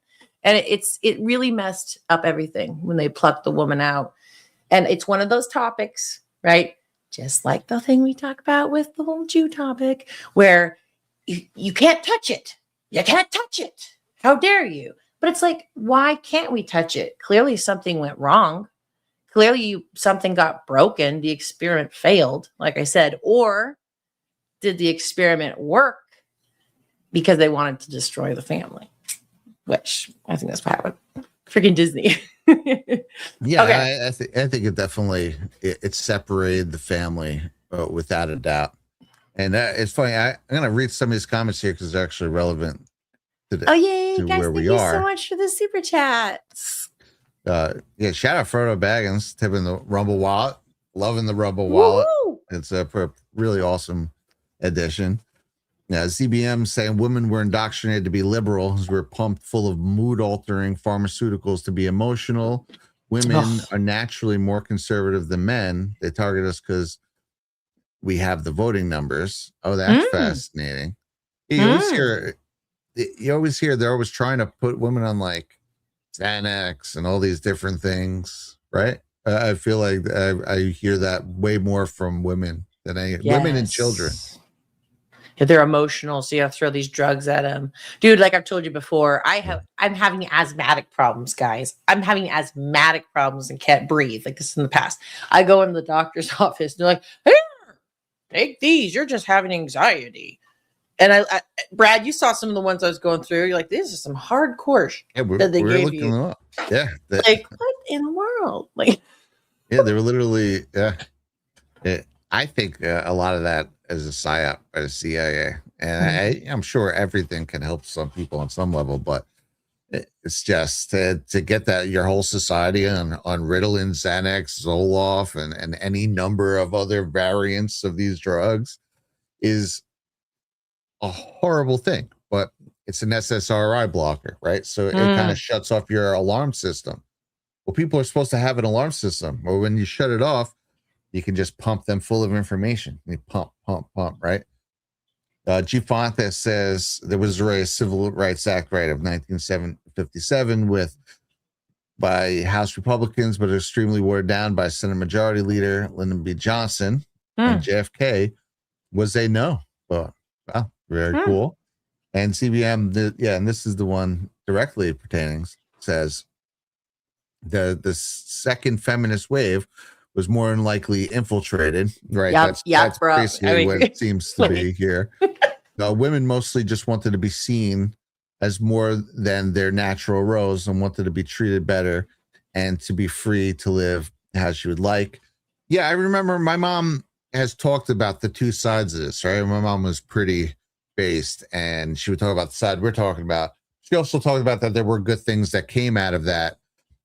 And it really messed up everything when they plucked the woman out. And it's one of those topics, right? Just like the thing we talk about with the whole Jew topic, where you can't touch it. You can't touch it. How dare you? But it's like, why can't we touch it? Clearly something went wrong. Clearly something got broken. The experiment failed, like I said. Or did the experiment work because they wanted to destroy the family? Which I think that's what happened. Freaking Disney. Yeah, okay. I think it definitely it separated the family without a doubt. And it's funny. I'm going to read some of these comments here because they're actually relevant to, Oh, yay, to guys. where Thank we you are. so much for the super chats. Yeah, shout out Frodo Baggins, tipping the Rumble wallet, loving the Rumble wallet. Woo-hoo! It's a really awesome addition. Yeah, ZBM saying women were indoctrinated to be liberals. We're pumped full of mood-altering pharmaceuticals to be emotional. Women are naturally more conservative than men. They target us because we have the voting numbers. Oh, that's fascinating. You always hear they're always trying to put women on like Xanax and all these different things, right? I feel like I hear that way more from women than women and children. If they're emotional, so you have to throw these drugs at them. Dude, like I've told you before, I'm having asthmatic problems, guys. I'm having asthmatic problems and can't breathe like this in the past. I go into the doctor's office and they're like, "Here, take these. You're just having anxiety." And I Brad, you saw some of the ones I was going through. You're like, these are some hardcore that they gave you. Them up. Yeah. Like, what in the world? Like, yeah, they were literally, I think a lot of that is a psyop by the CIA. And I'm sure everything can help some people on some level, but it's just to get that your whole society on Ritalin, Xanax, Zoloft, and any number of other variants of these drugs is a horrible thing, but it's an SSRI blocker, right? So it kind of shuts off your alarm system. Well, people are supposed to have an alarm system, or when you shut it off, you can just pump them full of information. You pump, right? G. Fontes says there was a Civil Rights Act, right, of 1957 by House Republicans, but extremely watered down by Senate Majority Leader Lyndon B. Johnson, and JFK was a no. But wow, very cool. And CBM, and this is the one directly pertaining, says the second feminist wave was more than likely infiltrated, right? That's bro. basically what it seems to be here. Women mostly just wanted to be seen as more than their natural roles and wanted to be treated better and to be free to live how she would like. Yeah, I remember my mom has talked about the two sides of this, right? My mom was pretty based, and she would talk about the side we're talking about. She also talked about that there were good things that came out of that,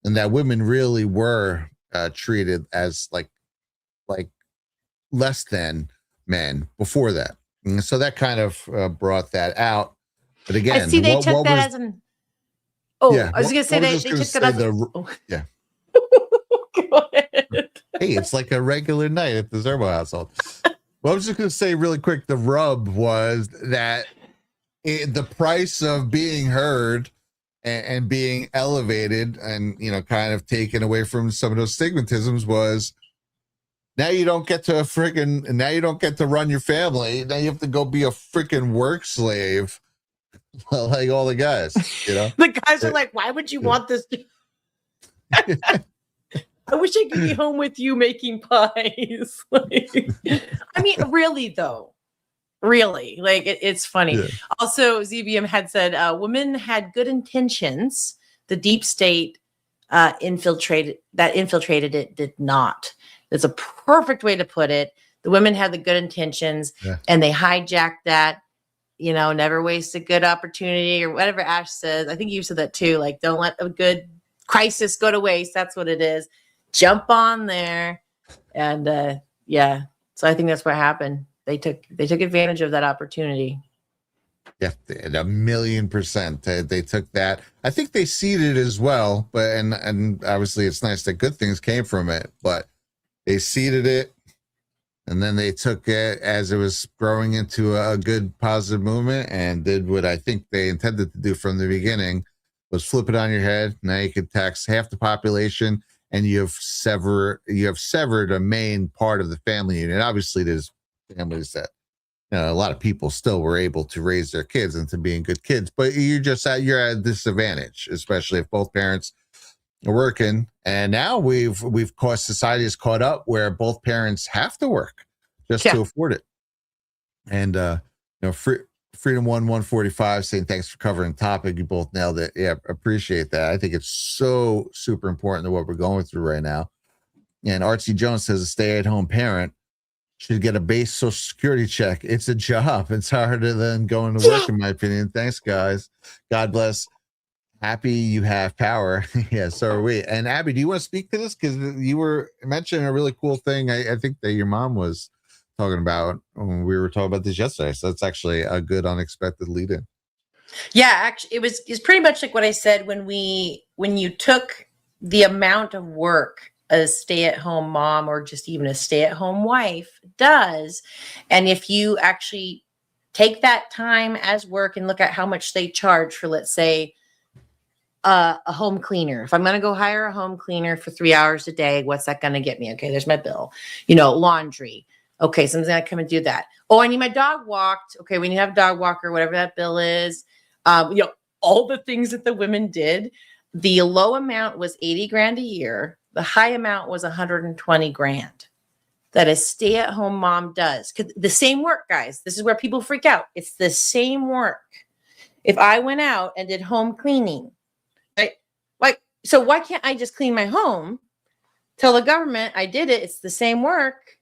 and that women really were treated as like less than men before that. And so that kind of brought that out. But again, I see they took that as an. Oh, yeah, I was going to say they took that as. Yeah. Go ahead. Hey, it's like a regular night at the Zerbo household. Well, I was just going to say really quick, the rub was that the price of being heard and being elevated and, kind of taken away from some of those stigmatisms was now you don't get to run your family. Now you have to go be a freaking work slave like all the guys, The guys are like, why would you want this? I wish I could be home with you making pies. I mean, really though. Really, like it's funny. Yeah. Also, ZBM had said women had good intentions. The deep state infiltrated it did not. That's a perfect way to put it. The women had the good intentions, and they hijacked that. Never waste a good opportunity, or whatever Ash says. I think you said that too. Like, don't let a good crisis go to waste. That's what it is. Jump on there, and So I think that's what happened. They took advantage of that opportunity. Yeah, 1,000,000%. They took that. I think they seeded as well, but and obviously it's nice that good things came from it. But They seeded it, and then they took it as it was growing into a good positive movement and did what I think they intended to do from the beginning, was flip it on your head. Now you can tax half the population, and you have severed a main part of the family unit. Obviously, there's families that, a lot of people still were able to raise their kids into being good kids, but you're at a disadvantage, especially if both parents are working. And now society has caught up where both parents have to work just to afford it. And Freedom 145 saying thanks for covering the topic. You both nailed it. Yeah, appreciate that. I think it's so super important to what we're going through right now. And Artsy Jones says a stay-at-home parent should get a base Social Security check. It's a job. It's harder than going to work, in my opinion. Thanks, guys. God bless. Happy you have power. Yeah, so are we. And Abby, do you want to speak to this? Because you were mentioning a really cool thing. I think that your mom was talking about when we were talking about this yesterday. So that's actually a good unexpected lead in. Yeah, actually, it's pretty much like what I said when you took the amount of work a stay-at-home mom or just even a stay-at-home wife does, and if you actually take that time as work and look at how much they charge for, let's say, a home cleaner. If I'm going to go hire a home cleaner for 3 hours a day, what's that going to get me? Okay, there's my bill. Laundry. Okay, someone's going to come and do that. Oh, I need my dog walked. Okay, we need to have a dog walker, whatever that bill is. All the things that the women did. The low amount was 80 grand a year. The high amount was 120 grand that a stay-at-home mom does. 'Cause the same work, guys. This is where people freak out. It's the same work. If I went out and did home cleaning, right? So why can't I just clean my home? Tell the government I did it. It's the same work.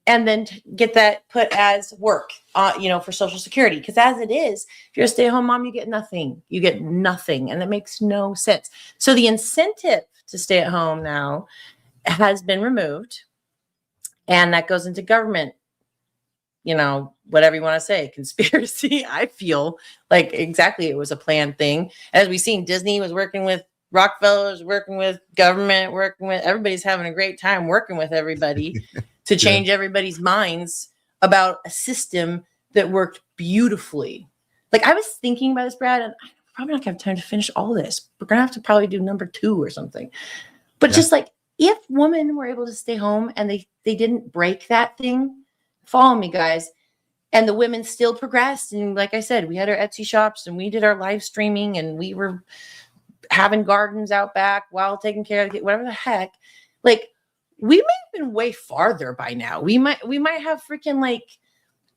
And then get that put as work, for Social Security. Because as it is, if you're a stay-at-home mom, you get nothing. You get nothing. And that makes no sense. So the incentive to stay at home now has been removed. And that goes into government, whatever you want to say, conspiracy. I feel like exactly it was a planned thing. As we've seen, Disney was working with Rockefellers, working with government, everybody's having a great time working with everybody to change everybody's minds about a system that worked beautifully. Like I was thinking about this, Brad, and I'm probably not gonna have time to finish all this. We're gonna have to probably do number 2 or something. But just like if women were able to stay home and they didn't break that thing, follow me, guys. And the women still progressed. And like I said, we had our Etsy shops and we did our live streaming and we were having gardens out back while taking care of whatever the heck. Like we might have been way farther by now. We might have freaking like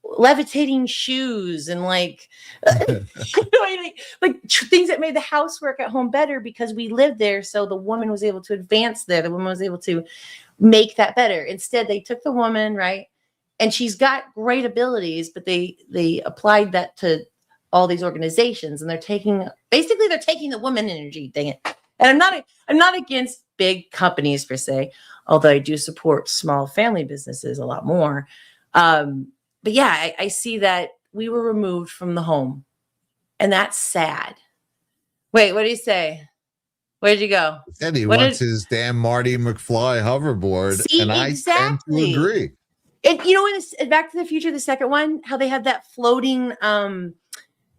levitating shoes and like things that made the housework at home better because we lived there. So the woman was able to advance there. The woman was able to make that better. Instead, they took the woman, right? And she's got great abilities, but they applied that to all these organizations, and they're taking the woman energy. Dang it! And I'm not against big companies per se, although I do support small family businesses a lot more. But yeah, I see that we were removed from the home, and that's sad. Wait, what did he say? Where'd you go? He said he wants his damn Marty McFly hoverboard, and I tend to agree. And in Back to the Future, the second one, how they had that floating,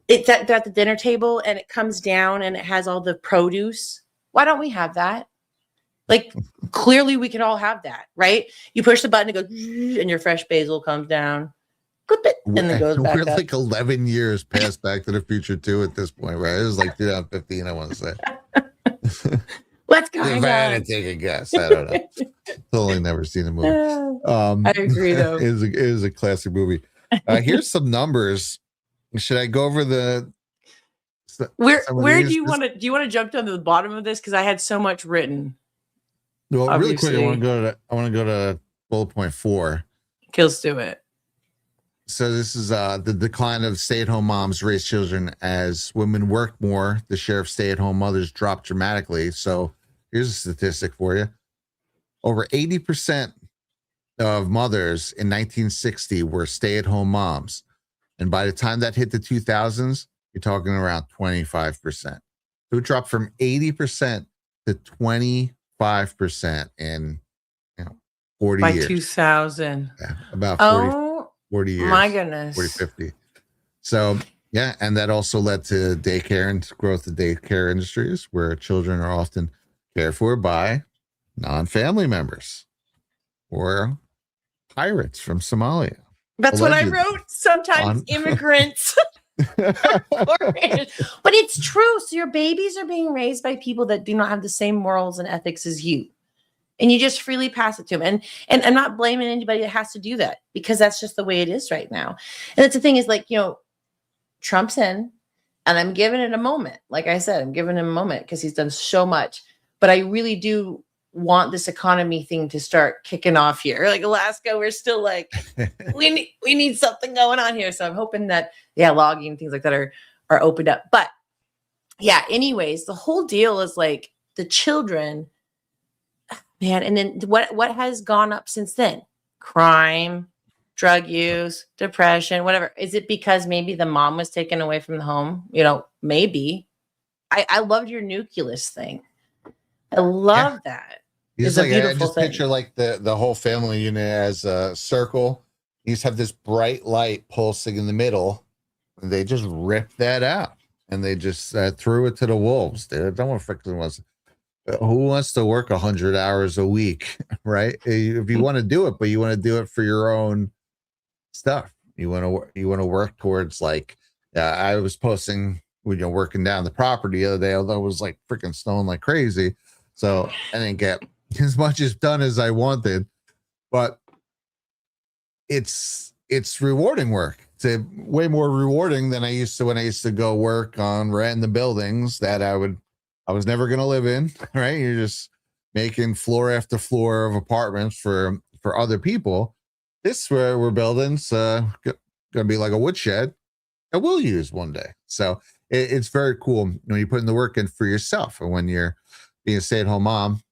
it's at the dinner table and it comes down and it has all the produce. Why don't we have that? Like, clearly we could all have that, right? You push the button, it goes, and your fresh basil comes down. Clip it, and then goes back up. We're like 11 years past Back to the Future 2 at this point, right? It was like 2015, I want to say. Let's go. If I had to take a guess, I don't know. Totally never seen the movie. I agree, though. It is a classic movie. Here's some numbers. Should I go over the? Where do you want to? Do you want to jump down to the bottom of this? Because I had so much written. Well, obviously. Really quick, I want to go to bullet point 4. Let's do it. So this is the decline of stay-at-home moms raise children as women work more. The share of stay-at-home mothers dropped dramatically. So here's a statistic for you. Over 80% of mothers in 1960 were stay-at-home moms. And by the time that hit the 2000s, you're talking around 25%. So it dropped from 80% to 25% in 40 By years. 2000. Yeah, about 40, Oh, 40 years. my goodness. 40, 50. So, yeah, and that also led to daycare and growth of daycare industries where children are often cared for by non-family members or pirates from Somalia. That's what I Allegedly. wrote. Sometimes immigrants. But it's true. So your babies are being raised by people that do not have the same morals and ethics as you. And you just freely pass it to them. And I'm not blaming anybody that has to do that because that's just the way it is right now. And that's the thing is like, Trump's in and I'm giving it a moment. Like I said, I'm giving him a moment because he's done so much. But I really do want this economy thing to start kicking off here. Like Alaska, we're still like, we need something going on here. So I'm hoping that, logging and things like that are opened up. But yeah, anyways, the whole deal is like the children, man. And then what has gone up since then? Crime, drug use, depression, whatever. Is it because maybe the mom was taken away from the home? Maybe. I loved your nucleus thing. I love that. It's like, a beautiful I just thing. picture like the whole family unit as a circle. You just have this bright light pulsing in the middle. And they just ripped that out and they just threw it to the wolves. They don't want to freaking was. Who wants to work 100 hours a week, right? If you want to do it, but you want to do it for your own stuff. You want to work towards like I was posting, working down the property the other day, although it was like freaking snowing like crazy. So I didn't get as much as done as I wanted, but it's rewarding work. It's way more rewarding than I used to when I used to go work on renting the buildings that I was never going to live in, right? You're just making floor after floor of apartments for other people. This where we're building's going to be like a woodshed that we'll use one day. So it's very cool when you put in the work in for yourself. And when you're being a stay-at-home mom,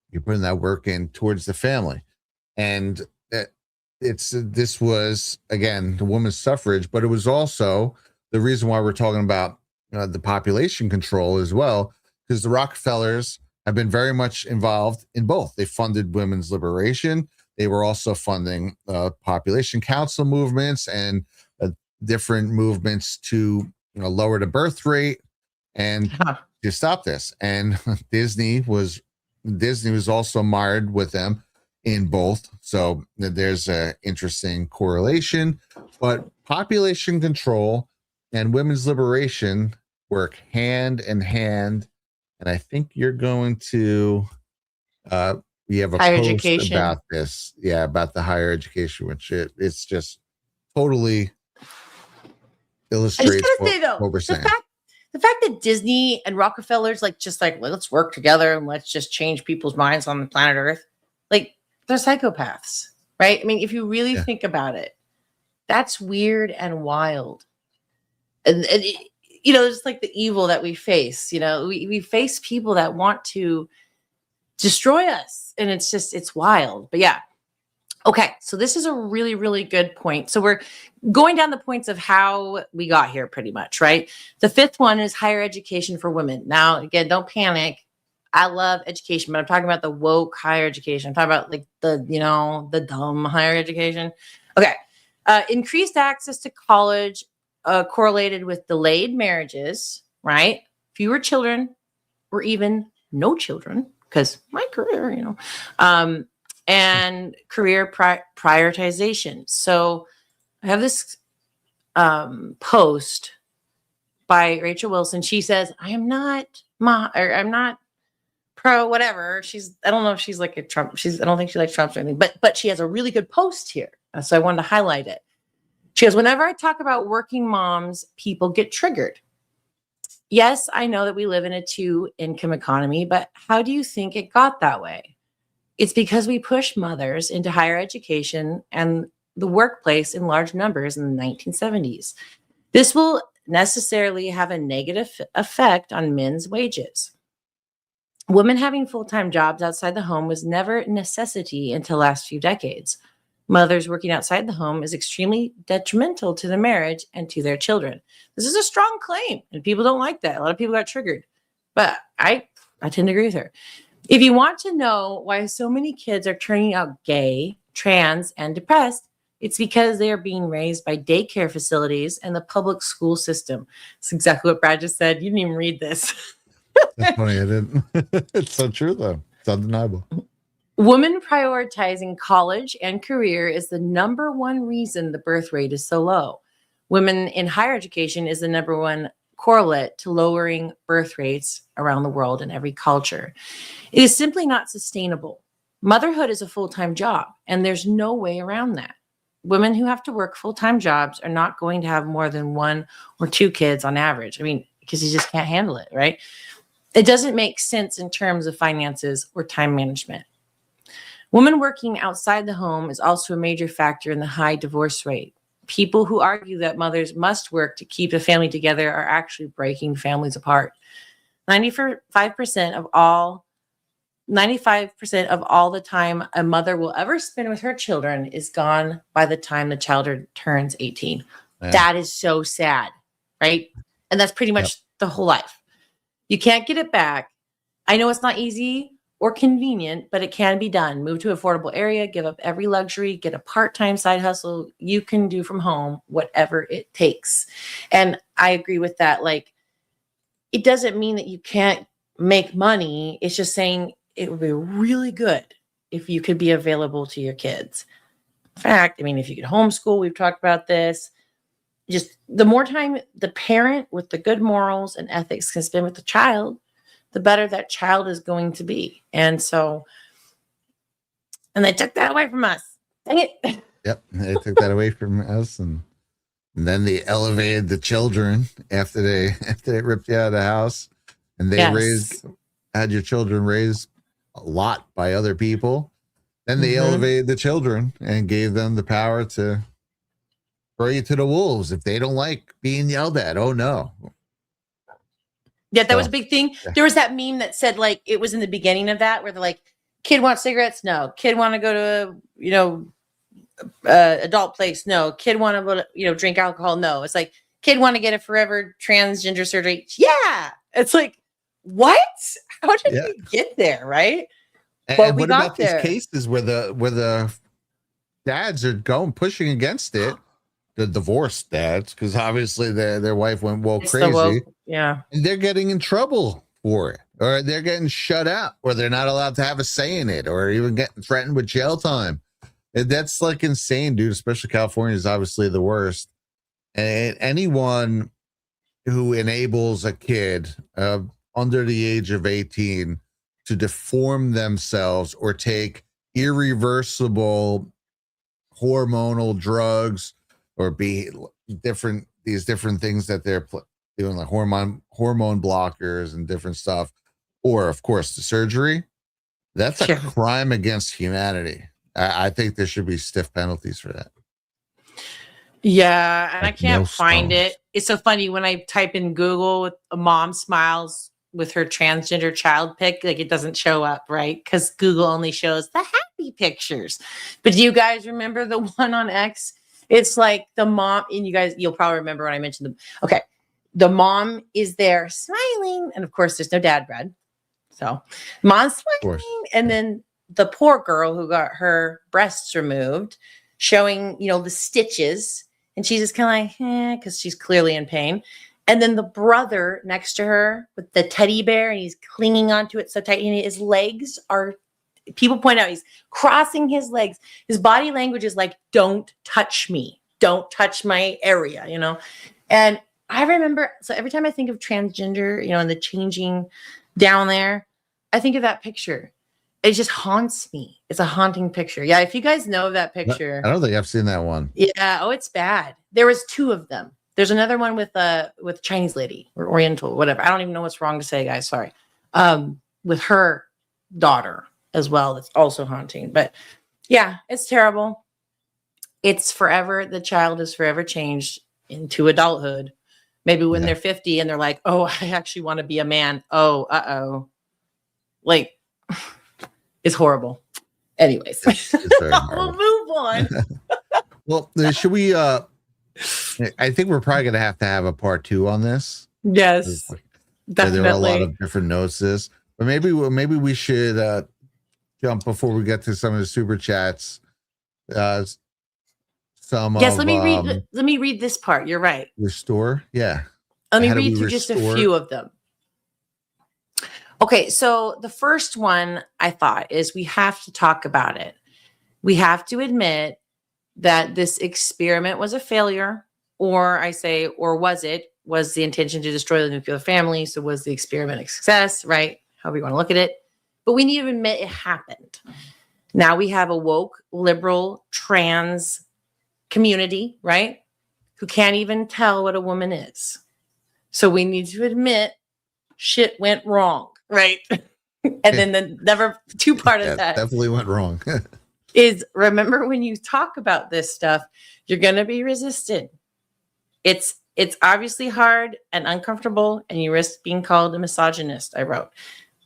you're putting that work in towards the family. And this was, again, the women's suffrage, but it was also the reason why we're talking about the population control as well, because the Rockefellers have been very much involved in both. They funded women's liberation. They were also funding population council movements and different movements to lower the birth rate and to stop this. And Disney was also mired with them in both. So there's an interesting correlation. But population control and women's liberation work hand in hand. And I think you're going to we have a higher post education about this. Yeah, about the higher education, which it's just totally illustrates I just gotta say, though, what we're saying. The fact that Disney and Rockefellers let's work together and let's just change people's minds on the planet Earth. Like they're psychopaths, right? I mean, if you really think about it, that's weird and wild. And it's like the evil that we face. We face people that want to destroy us, and it's wild. But yeah. Okay, so this is a really, really good point. So we're going down the points of how we got here pretty much, right? The fifth one is higher education for women. Now, again, don't panic. I love education, but I'm talking about the woke higher education. I'm talking about like the dumb higher education. Okay. Increased access to college correlated with delayed marriages, right? Fewer children or even no children because my career, and career prioritization. So I have this post by Rachel Wilson. She says, I'm not pro whatever. I don't know if she's like a Trump. I don't think she likes Trump or anything, but she has a really good post here. So I wanted to highlight it. She goes, whenever I talk about working moms, people get triggered. Yes, I know that we live in a 2-income economy, but how do you think it got that way? It's because we pushed mothers into higher education and the workplace in large numbers in the 1970s. This will necessarily have a negative effect on men's wages. Women having full-time jobs outside the home was never a necessity until the last few decades. Mothers working outside the home is extremely detrimental to the marriage and to their children. This is a strong claim, and people don't like that. A lot of people got triggered, but I tend to agree with her. If you want to know why so many kids are turning out gay, trans, and depressed, it's because they are being raised by daycare facilities and the public school system. It's exactly what Brad just said. You didn't even read this. That's funny. I didn't. It's so true, though. It's undeniable. Women prioritizing college and career is the number one reason the birth rate is so low. Women in higher education is the number one correlate to lowering birth rates around the world in every culture. It is simply not sustainable. Motherhood is a full-time job, and there's no way around that. Women who have to work full-time jobs are not going to have more than 1 or 2 kids on average. I mean, because you just can't handle it, right? It doesn't make sense in terms of finances or time management. Women working outside the home is also a major factor in the high divorce rate. People who argue that mothers must work to keep a family together are actually breaking families apart. 95% of all the time a mother will ever spend with her children is gone by the time the child turns 18. Yeah. That is so sad, right? And that's pretty much the whole life. You can't get it back. I know it's not easy or convenient, but it can be done. Move to an affordable area, give up every luxury, get a part-time side hustle. You can do from home whatever it takes. And I agree with that. Like, it doesn't mean that you can't make money. It's just saying it would be really good if you could be available to your kids. In fact, I mean, if you could homeschool, we've talked about this. Just the more time the parent with the good morals and ethics can spend with the child, the better that child is going to be. And they took that away from us. Dang it. Yep. They took that away from us. And then they elevated the children after they ripped you out of the house. And they had your children raised a lot by other people. Then they elevated the children and gave them the power to throw you to the wolves if they don't like being yelled at. Oh, no. Yeah, that was a big thing. There was that meme that said, like, it was in the beginning of that where they're like, kid wants cigarettes? No. Kid want to go to, adult place? No. Kid want to, drink alcohol? No. It's like, kid want to get a forever transgender surgery? Yeah. It's like, what? How did we get there, right? And what about these cases where the dads are pushing against it? The divorced dads, because obviously their wife went crazy. Yeah. And they're getting in trouble for it, or they're getting shut out, or they're not allowed to have a say in it, or even getting threatened with jail time. And that's like insane, dude. Especially California is obviously the worst. And anyone who enables a kid under the age of 18 to deform themselves or take irreversible hormonal drugs or be these different things that they're doing, like hormone blockers and different stuff, or of course the surgery, that's a crime against humanity. I think there should be stiff penalties for that. Yeah, and I can't find it. It's so funny when I type in Google with a mom smiles with her transgender child pic, like it doesn't show up, right? Because Google only shows the happy pictures. But do you guys remember the one on X? It's like the mom, and you'll probably remember when I mentioned them. Okay. The mom is there smiling. And of course, there's no dad, Brad. So mom's smiling. And then the poor girl who got her breasts removed, showing, the stitches. And she's just kind of like, because she's clearly in pain. And then the brother next to her with the teddy bear, and he's clinging onto it so tight. And his legs are, people point out, he's crossing his legs. His body language is like, don't touch me. Don't touch my area, And I remember, so every time I think of transgender, and the changing down there, I think of that picture. It just haunts me. It's a haunting picture. Yeah, if you guys know that picture. I don't think I've seen that one. Yeah, oh, it's bad. There was 2 of them. There's another one with Chinese lady or Oriental, whatever. I don't even know what's wrong to say, guys. Sorry. With her daughter as well. That's also haunting. But yeah, it's terrible. It's forever. The child is forever changed into adulthood. Maybe when they're 50 and they're like, oh, I actually want to be a man. Oh, uh-oh. Like, it's horrible. Anyways, it's very we'll move on. Well, should we, I think we're probably going to have a part 2 on this. Yes, definitely. There are a lot of different notes to this. But maybe we should jump before we get to some of the super chats. Some Yes, of let me read this part. You're right. restore. Yeah. Let me How do read we through just a restore? few of them. Okay, so the first one I thought is we have to talk about it. We have to admit that this experiment was a failure, or was the intention to destroy the nuclear family? So was the experiment a success, right? However you want to look at it. But we need to admit it happened. Now we have a woke, liberal, trans community, right? Who can't even tell what a woman is. So we need to admit shit went wrong, right? And then the number two part of that definitely went wrong. is, remember, when you talk about this stuff, you're going to be resisted. It's obviously hard and uncomfortable, and you risk being called a misogynist, I wrote.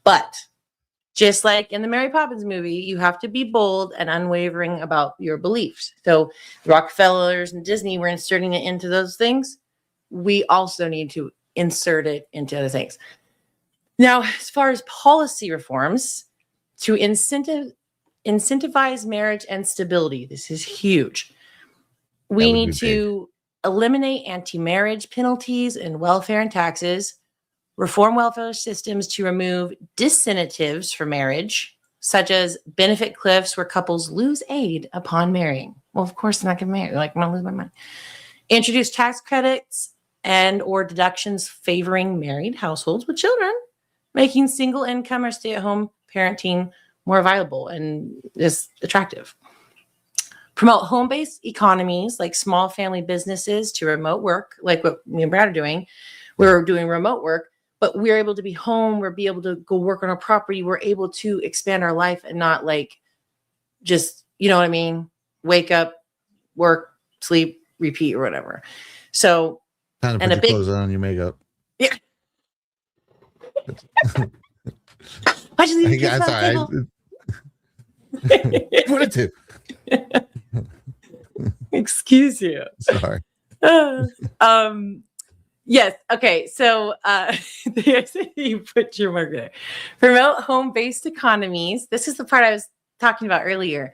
But just like in the Mary Poppins movie, you have to be bold and unwavering about your beliefs. So the Rockefellers and Disney were inserting it into those things. We also need to insert it into other things. Now, as far as policy reforms, to incentivize marriage and stability, this is huge. We need to eliminate anti-marriage penalties and welfare and taxes, reform welfare systems to remove disincentives for marriage, such as benefit cliffs where couples lose aid upon marrying. Well, of course, I'm not going to marry. Like, I'm going to lose my mind. Introduce tax credits and or deductions favoring married households with children, making single income or stay-at-home parenting more viable and just attractive. Promote home-based economies like small family businesses to remote work, like what me and Brad are doing. We're doing remote work, but we're able to be home. We're be able to go work on our property. We're able to expand our life and not like just, you know what I mean? Wake up, work, sleep, repeat, or whatever. So, Time to put your clothes on, your makeup. Yeah. Why'd you leave your kids on the table? What it do? Excuse you. Sorry. Yes. Okay. So you put your mark there. Promote home-based economies. This is the part I was talking about earlier.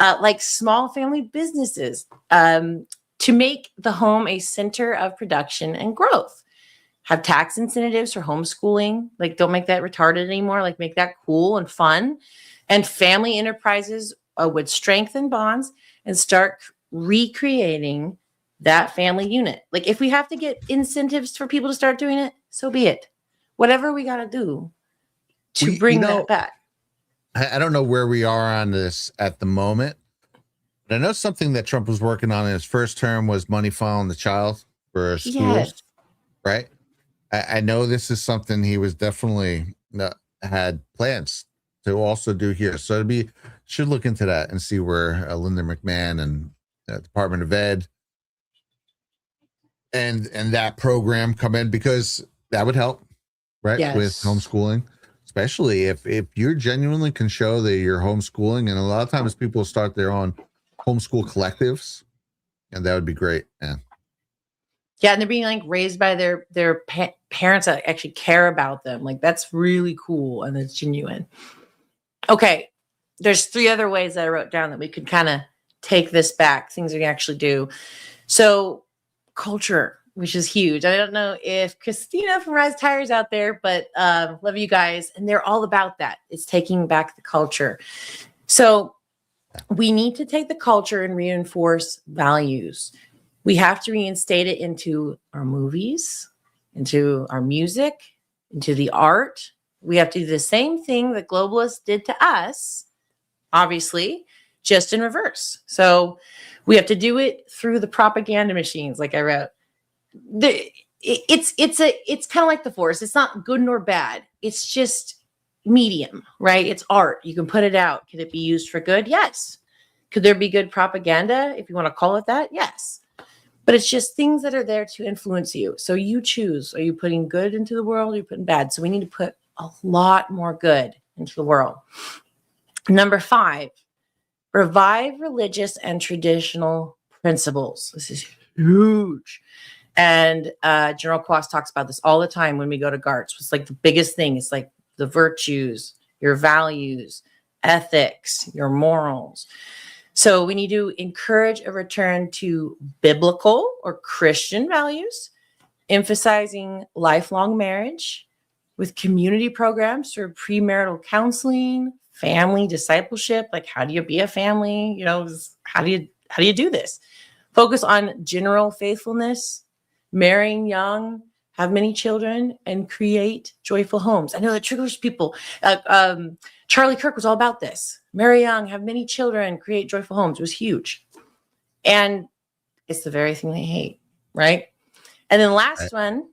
Like small family businesses, to make the home a center of production and growth. Have tax incentives for homeschooling. Like, don't make that retarded anymore. Like, make that cool and fun. And family enterprises would strengthen bonds and start recreating that family unit. Like, if we have to get incentives for people to start doing it, so be it. Whatever we got to do to bring that back. I don't know where we are on this at the moment, but I know something that Trump was working on in his first term was money following the child for schools, Yes. right? I know this is something he was definitely had plans to also do here. So should look into that and see where Linda McMahon and Department of Ed and that program come in, because that would help, right? Yes. With homeschooling, especially if you genuinely can show that you're homeschooling. And a lot of times people start their own homeschool collectives, and that would be great. Yeah. Yeah, and they're being like raised by their parents that actually care about them. Like, that's really cool and it's genuine. Okay, there's 3 other ways that I wrote down that we could kind of take this back, things we can actually do. So, culture, which is huge. I don't know if Christina from Rise Tires out there, but love you guys. And they're all about that. It's taking back the culture. So we need to take the culture and reinforce values. We have to reinstate it into our movies, into our music, into the art. We have to do the same thing that globalists did to us, obviously, just in reverse. So we have to do it through the propaganda machines, like I wrote. It's kind of like the Force. It's not good nor bad. It's just medium, right? It's art. You can put it out. Could it be used for good? Yes. Could there be good propaganda, if you want to call it that? Yes. But it's just things that are there to influence you. So you choose. Are you putting good into the world? Or are you putting bad? So we need to put a lot more good into the world. Number 5, revive religious and traditional principles. This is huge. And General Quast talks about this all the time when we go to GARTS. It's like the biggest thing. It's like the virtues, your values, ethics, your morals. So we need to encourage a return to biblical or Christian values, emphasizing lifelong marriage with community programs through premarital counseling, family discipleship. Like, how do you be a family? You know, how do you do this? Focus on general faithfulness, marrying young, have many children, and create joyful homes. I know that triggers people. Charlie Kirk was all about this. Marry young, have many children, create joyful homes. It was huge. And it's the very thing they hate, right? And then last one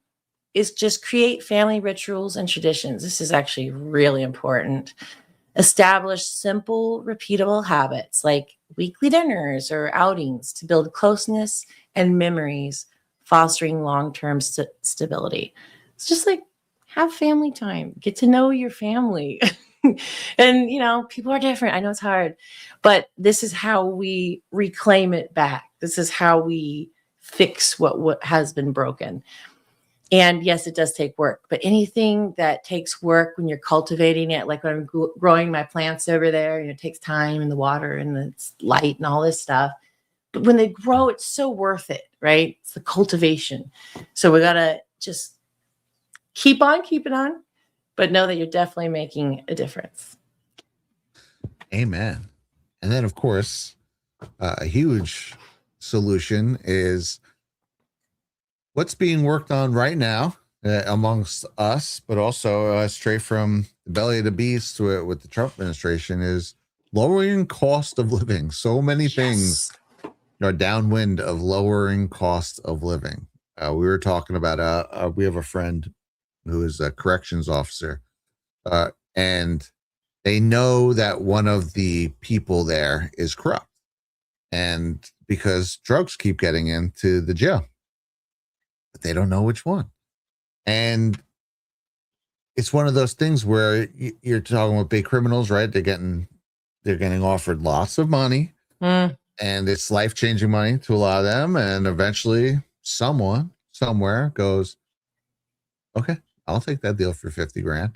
is just create family rituals and traditions. This is actually really important. Establish simple, repeatable habits like weekly dinners or outings to build closeness and memories, fostering long-term stability. It's just like, have family time, get to know your family. And, you know, people are different. I know it's hard, but this is how we reclaim it back. This is how we fix what has been broken. And yes, it does take work, but anything that takes work when you're cultivating it, like when I'm growing my plants over there, you know, it takes time and the water and the light and all this stuff. But when they grow, it's so worth it, right? It's the cultivation. So we got to just keep on keeping on, but know that you're definitely making a difference. Amen. And then, of course, a huge solution is what's being worked on right now amongst us, but also straight from the belly of the beast to it with the Trump administration is lowering cost of living. So many things are downwind of lowering cost of living. We were talking about, we have a friend who is a corrections officer, and they know that one of the people there is corrupt, and because drugs keep getting into the jail, but they don't know which one. And it's one of those things where you're talking with big criminals, right? They're getting offered lots of money, and it's life-changing money to a lot of them. And eventually someone somewhere goes, okay, I'll take that deal for 50 grand.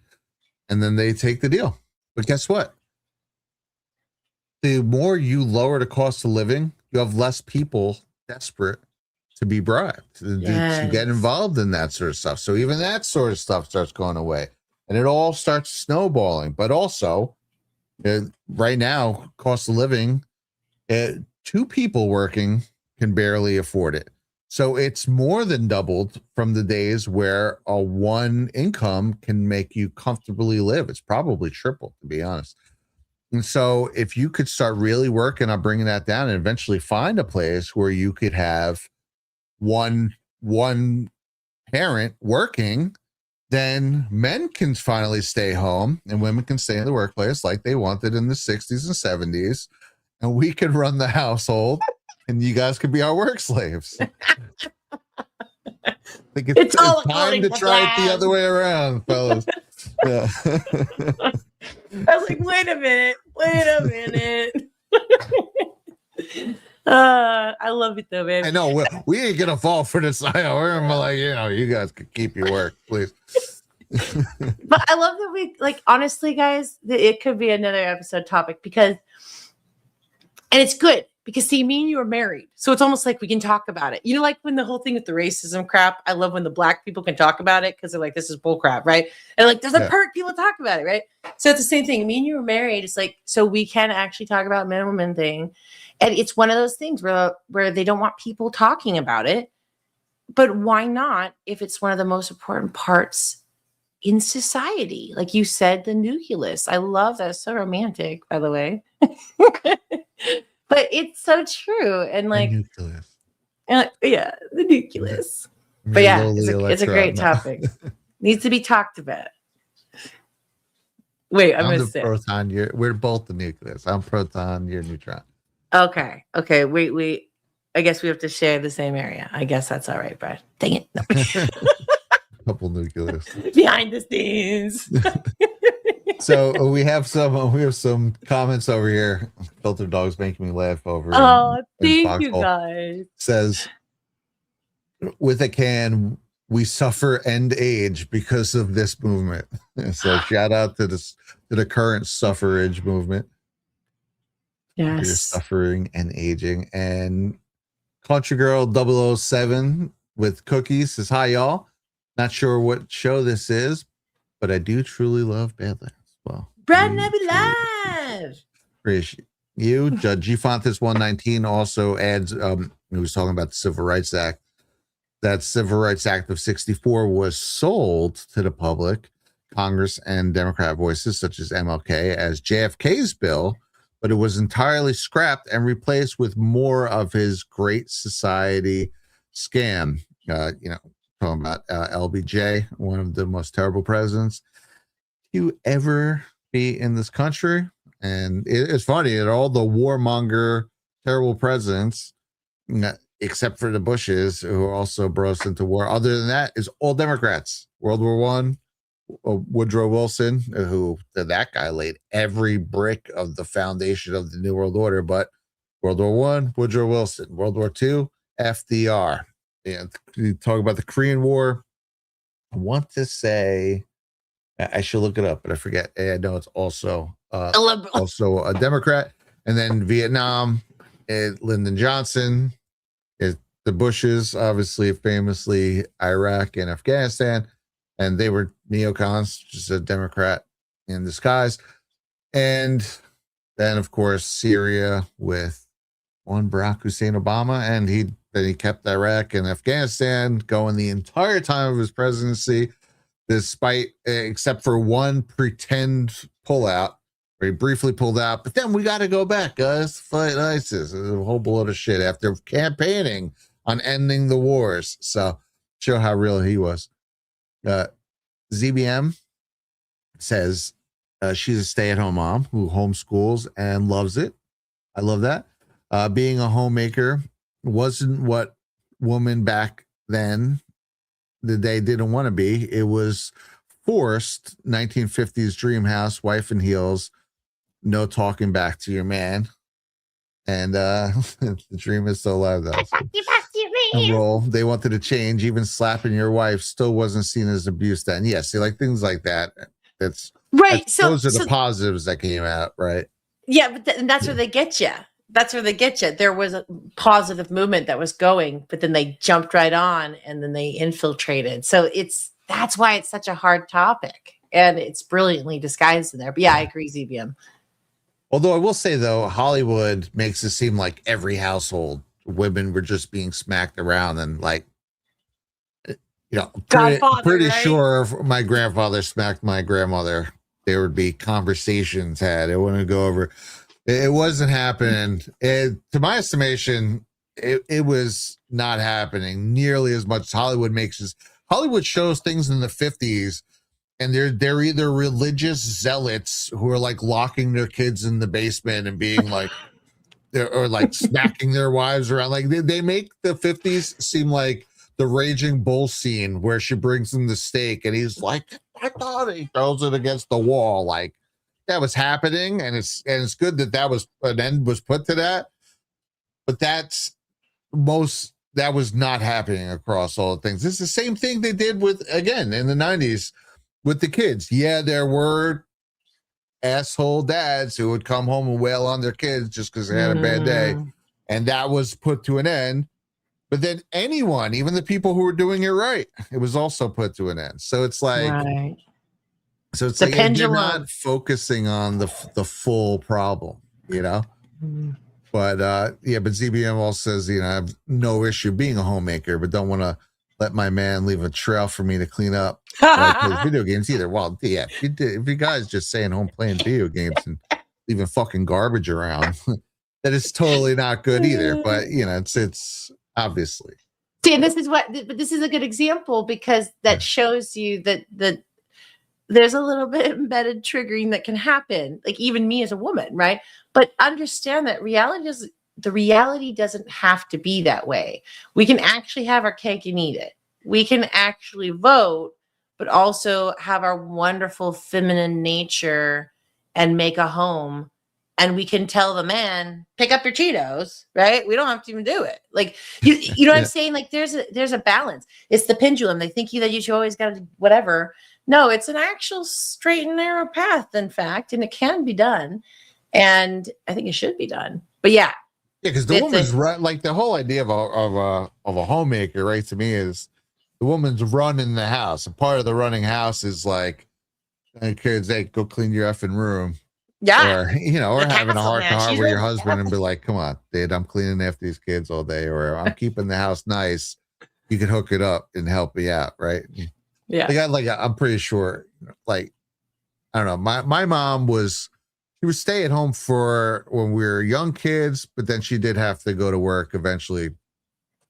And then they take the deal. But guess what? The more you lower the cost of living, you have less people desperate to be bribed, to get involved in that sort of stuff. So even that sort of stuff starts going away, and it all starts snowballing. But also, right now, cost of living, 2 people working can barely afford it. So it's more than doubled from the days where a one income can make you comfortably live. It's probably tripled, to be honest. And so if you could start really working on bringing that down and eventually find a place where you could have one parent working, then men can finally stay home and women can stay in the workplace like they wanted in the 60s and 70s. And we could run the household and you guys could be our work slaves. It's time to try it the other way around, fellas. Yeah. I was like, wait a minute. I love it though, baby. I know we ain't gonna fall for this. We're like, you guys could keep your work, please. But I love that we, like, honestly, guys, it could be another episode topic because, and it's good because, see, me and you are married, so it's almost like we can talk about it. You know, like when the whole thing with the racism crap, I love when the black people can talk about it because they're like, this is bull crap, right? And like, there's a perk, people talk about it, right? So it's the same thing. Me and you are married. It's like, so we can actually talk about men and women thing. And it's one of those things where they don't want people talking about it. But why not if it's one of the most important parts in society? Like you said, the nucleus. I love that. It's so romantic, by the way. But it's so true. And like, the nucleus. The nucleus. But yeah, it's a great topic. Needs to be talked about. Wait, I'm the proton. We're both the nucleus. I'm proton. You're neutron. Okay. We. I guess we have to share the same area. I guess that's all right, Brad. Dang it. No. Couple nucleus. Behind the scenes. So we have some comments over here. Filter Dog's making me laugh over. Oh, thank you guys. Says, with a can, we suffer and age because of this movement. So shout out to the current suffrage movement. You're Yes. suffering and aging. And Country Girl 007 with Cookies says, hi, y'all. Not sure what show this is, but I do truly love Badlands. Well, Brad Abbey Live. Appreciate you. Judge Fontes 119 also adds, he was talking about the Civil Rights Act. That Civil Rights Act of 64 was sold to the public, Congress and Democrat voices such as MLK, as JFK's bill, but it was entirely scrapped and replaced with more of his Great Society scam. Talking about LBJ, one of the most terrible presidents you ever be in this country. And it's funny that all the warmonger, terrible presidents, except for the Bushes, who also brought us into war. Other than that, is all Democrats. World War One, Woodrow Wilson, who that guy laid every brick of the foundation of the New World Order. But World War One, Woodrow Wilson. World War Two, FDR. And you talk about the Korean War. I want to say, I should look it up, but I forget. I know it's also a Democrat. And then Vietnam, Lyndon Johnson. The Bushes, obviously, famously Iraq and Afghanistan, and they were neocons, just a Democrat in disguise. And then, of course, Syria with one Barack Hussein Obama, and he kept Iraq and Afghanistan going the entire time of his presidency, despite, except for one pretend pullout, where he briefly pulled out. But then we got to go back, guys, to fight ISIS. It was a whole load of shit after campaigning on ending the wars. So show how real he was. ZBM says she's a stay-at-home mom who homeschools and loves it. I love that. Being a homemaker wasn't what women back then they didn't want to be. It was forced. 1950s dream house, wife in heels, no talking back to your man. And the dream is still alive, though. Role they wanted to change. Even slapping your wife still wasn't seen as abuse then. Yeah, see, like things like that. That's right. Those are the positives that came out, right? Yeah, but that's where they get you. That's where they get you. There was a positive movement that was going, but then they jumped right on and then they infiltrated. So that's why it's such a hard topic, and it's brilliantly disguised in there. But yeah, I agree, ZBM. Although I will say, though, Hollywood makes it seem like every household women were just being smacked around, and like, pretty right? Sure if my grandfather smacked my grandmother, there would be conversations had. It wouldn't go over. It wasn't happening. To my estimation, it was not happening nearly as much as Hollywood makes us. Hollywood shows things in the 50s, and they're either religious zealots who are like locking their kids in the basement and being like, or like smacking their wives around. Like they make the 50s seem like the Raging Bull scene where she brings him the steak and he's like, I thought, he throws it against the wall. Like that was happening, and it's good that was an end was put to that. But that was not happening across all the things. It's the same thing they did with, again, in the 90s with the kids. Yeah, there were asshole dads who would come home and wail on their kids just because they had a bad day. And that was put to an end. But then anyone, even the people who were doing it right, it was also put to an end. So it's like, right. So it's the like pendulum. You're not focusing on the full problem, But but ZBM also says, I have no issue being a homemaker, but don't want to let my man leave a trail for me to clean up. Play video games either. Well, yeah, if you guys just staying home playing video games and leaving fucking garbage around, that is totally not good either. But it's obviously. See, and this is a good example because that shows you that there's a little bit embedded triggering that can happen, like even me as a woman, right? But understand that the reality doesn't have to be that way. We can actually have our cake and eat it. We can actually vote, but also have our wonderful feminine nature and make a home and we can tell the man, pick up your Cheetos, right? We don't have to even do it. Like, you know what I'm saying? Like, there's a balance. It's the pendulum. They think that you always got to do whatever. No, it's an actual straight and narrow path, in fact, and it can be done. And I think it should be done. But yeah. Yeah, because the woman's like the whole idea of a homemaker, right? To me, is the woman's running the house. And part of the running house is like, hey, kids, hey, go clean your effing room. Yeah. Or, or having a heart to heart with your husband and be like, come on, dude, I'm cleaning after these kids all day, or I'm keeping the house nice. You can hook it up and help me out, right? Yeah. I'm pretty sure, like, I don't know. My mom she would stay at home for when we were young kids, but then she did have to go to work eventually,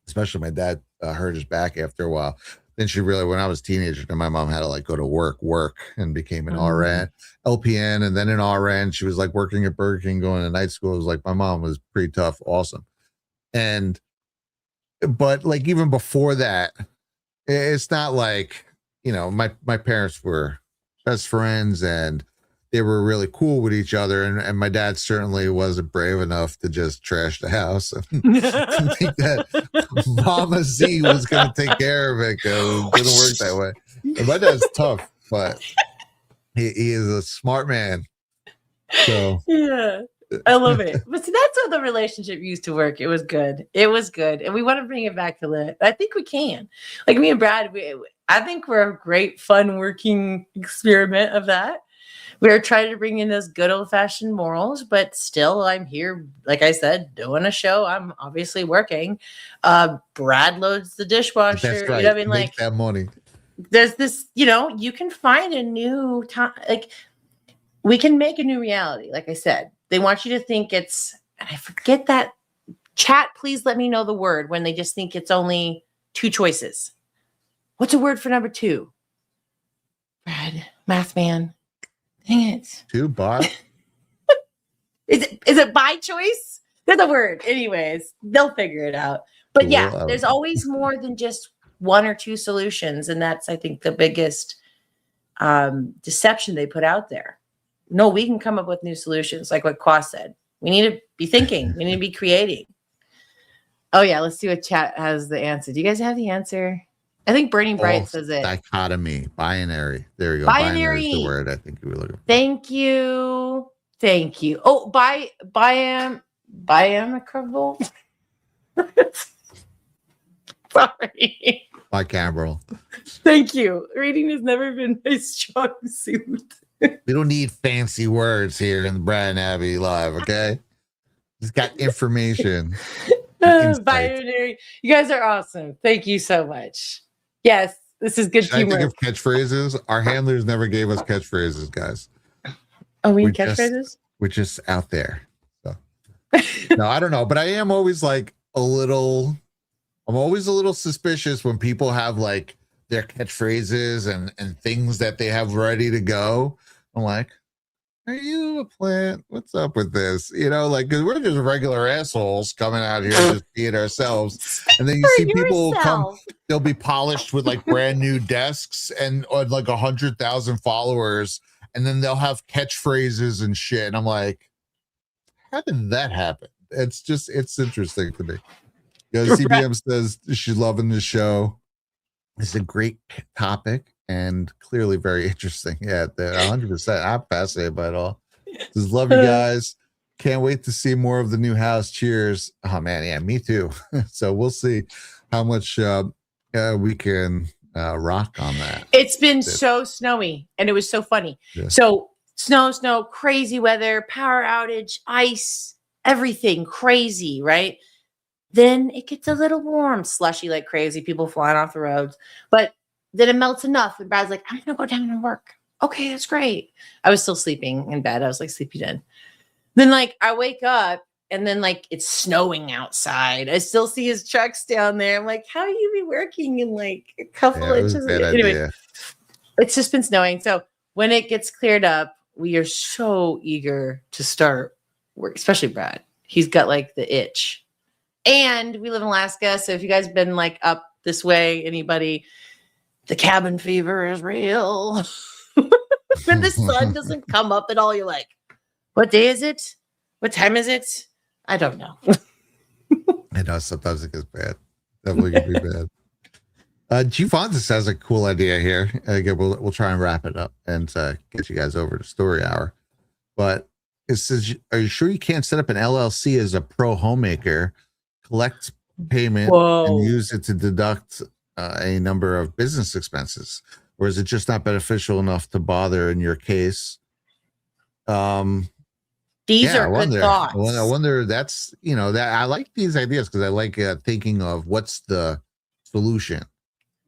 especially my dad hurt his back after a while. Then she really, when I was a teenager, and my mom had to like go to work and became an RN, LPN, and then an RN. She was like working at Burger King, going to night school. It was like, my mom was pretty tough, awesome. But like, even before that, it's not like, my parents were best friends and they were really cool with each other. And my dad certainly wasn't brave enough to just trash the house and think that Mama Z was going to take care of it, because it didn't work that way. And my dad's tough, but he is a smart man. So yeah, I love it. But see, that's how the relationship used to work. It was good. And we want to bring it back to that. I think we can. Like me and Brad, I think we're a great, fun working experiment of that. We're trying to bring in those good old-fashioned morals, but still I'm here, like I said, doing a show. I'm obviously working. Brad loads the dishwasher. That's right. You know what I mean? Make like that money. There's this, you can find a new time. Like, we can make a new reality. Like I said, they want you to think it's, and I forget that. Chat, please let me know the word when they just think it's only two choices. What's a word for number 2? Brad, math man. Dang it. 2 bot. Is it by choice? There's a word. Anyways, they'll figure it out. But yeah, there's always more than just 1 or 2 solutions. And that's, I think, the biggest deception they put out there. No, we can come up with new solutions, like what Kwa said. We need to be thinking. We need to be creating. Oh, yeah. Let's see what chat has the answer. Do you guys have the answer? I think Burning Bright says it. Dichotomy, binary. There you go. Binary is the word I think you were looking for. Thank you. Oh, biamicable. Sorry. Bicameral. Thank you. Reading has never been my strong suit. We don't need fancy words here in the Brad Abbey Live, okay? Just got information. Binary. You guys are awesome. Thank you so much. Yes, this is good humor. I think of catchphrases. Our handlers never gave us catchphrases, guys. Oh, we need catchphrases? We're just out there. So no, I don't know, but I am always like I'm always a little suspicious when people have like their catchphrases and things that they have ready to go. I'm like, are you a plant? What's up with this? Like, because we're just regular assholes coming out here just being ourselves. And then you see people come, they'll be polished with like brand new desks and like 100,000 followers. And then they'll have catchphrases and shit. And I'm like, how did that happen? It's interesting to me. CBM says she's loving the show. It's a great topic and clearly very interesting. Yeah, 100%. I'm fascinated by it all. Just love you guys. Can't wait to see more of the new house. Cheers. Oh man, yeah, me too. So we'll see how much we can rock on that. It's been so snowy and it was so funny. Yeah. So snow, crazy weather, power outage, ice, everything crazy, right? Then it gets a little warm, slushy like crazy, people flying off the roads. But then it melts enough. And Brad's like, I'm going to go down and work. Okay, that's great. I was still sleeping in bed. I was like sleepy then. Then like I wake up and then like it's snowing outside. I still see his trucks down there. I'm like, how you be working in like a couple inches? Anyway, it's just been snowing. So when it gets cleared up, we are so eager to start work, especially Brad. He's got like the itch. And we live in Alaska, so if you guys been like up this way, anybody, the cabin fever is real. When the sun doesn't come up at all, you're like, what day is it? What time is it? I don't know. I know sometimes it gets bad. Definitely can be bad. Giovantis has a cool idea here. Again, we'll try and wrap it up and get you guys over to story hour. But it says, are you sure you can't set up an LLC as a pro homemaker, collect payment, and use it to deduct a number of business expenses? Or is it just not beneficial enough to bother in your case? These are good thoughts. I wonder that's, that I like these ideas because I like thinking of what's the solution.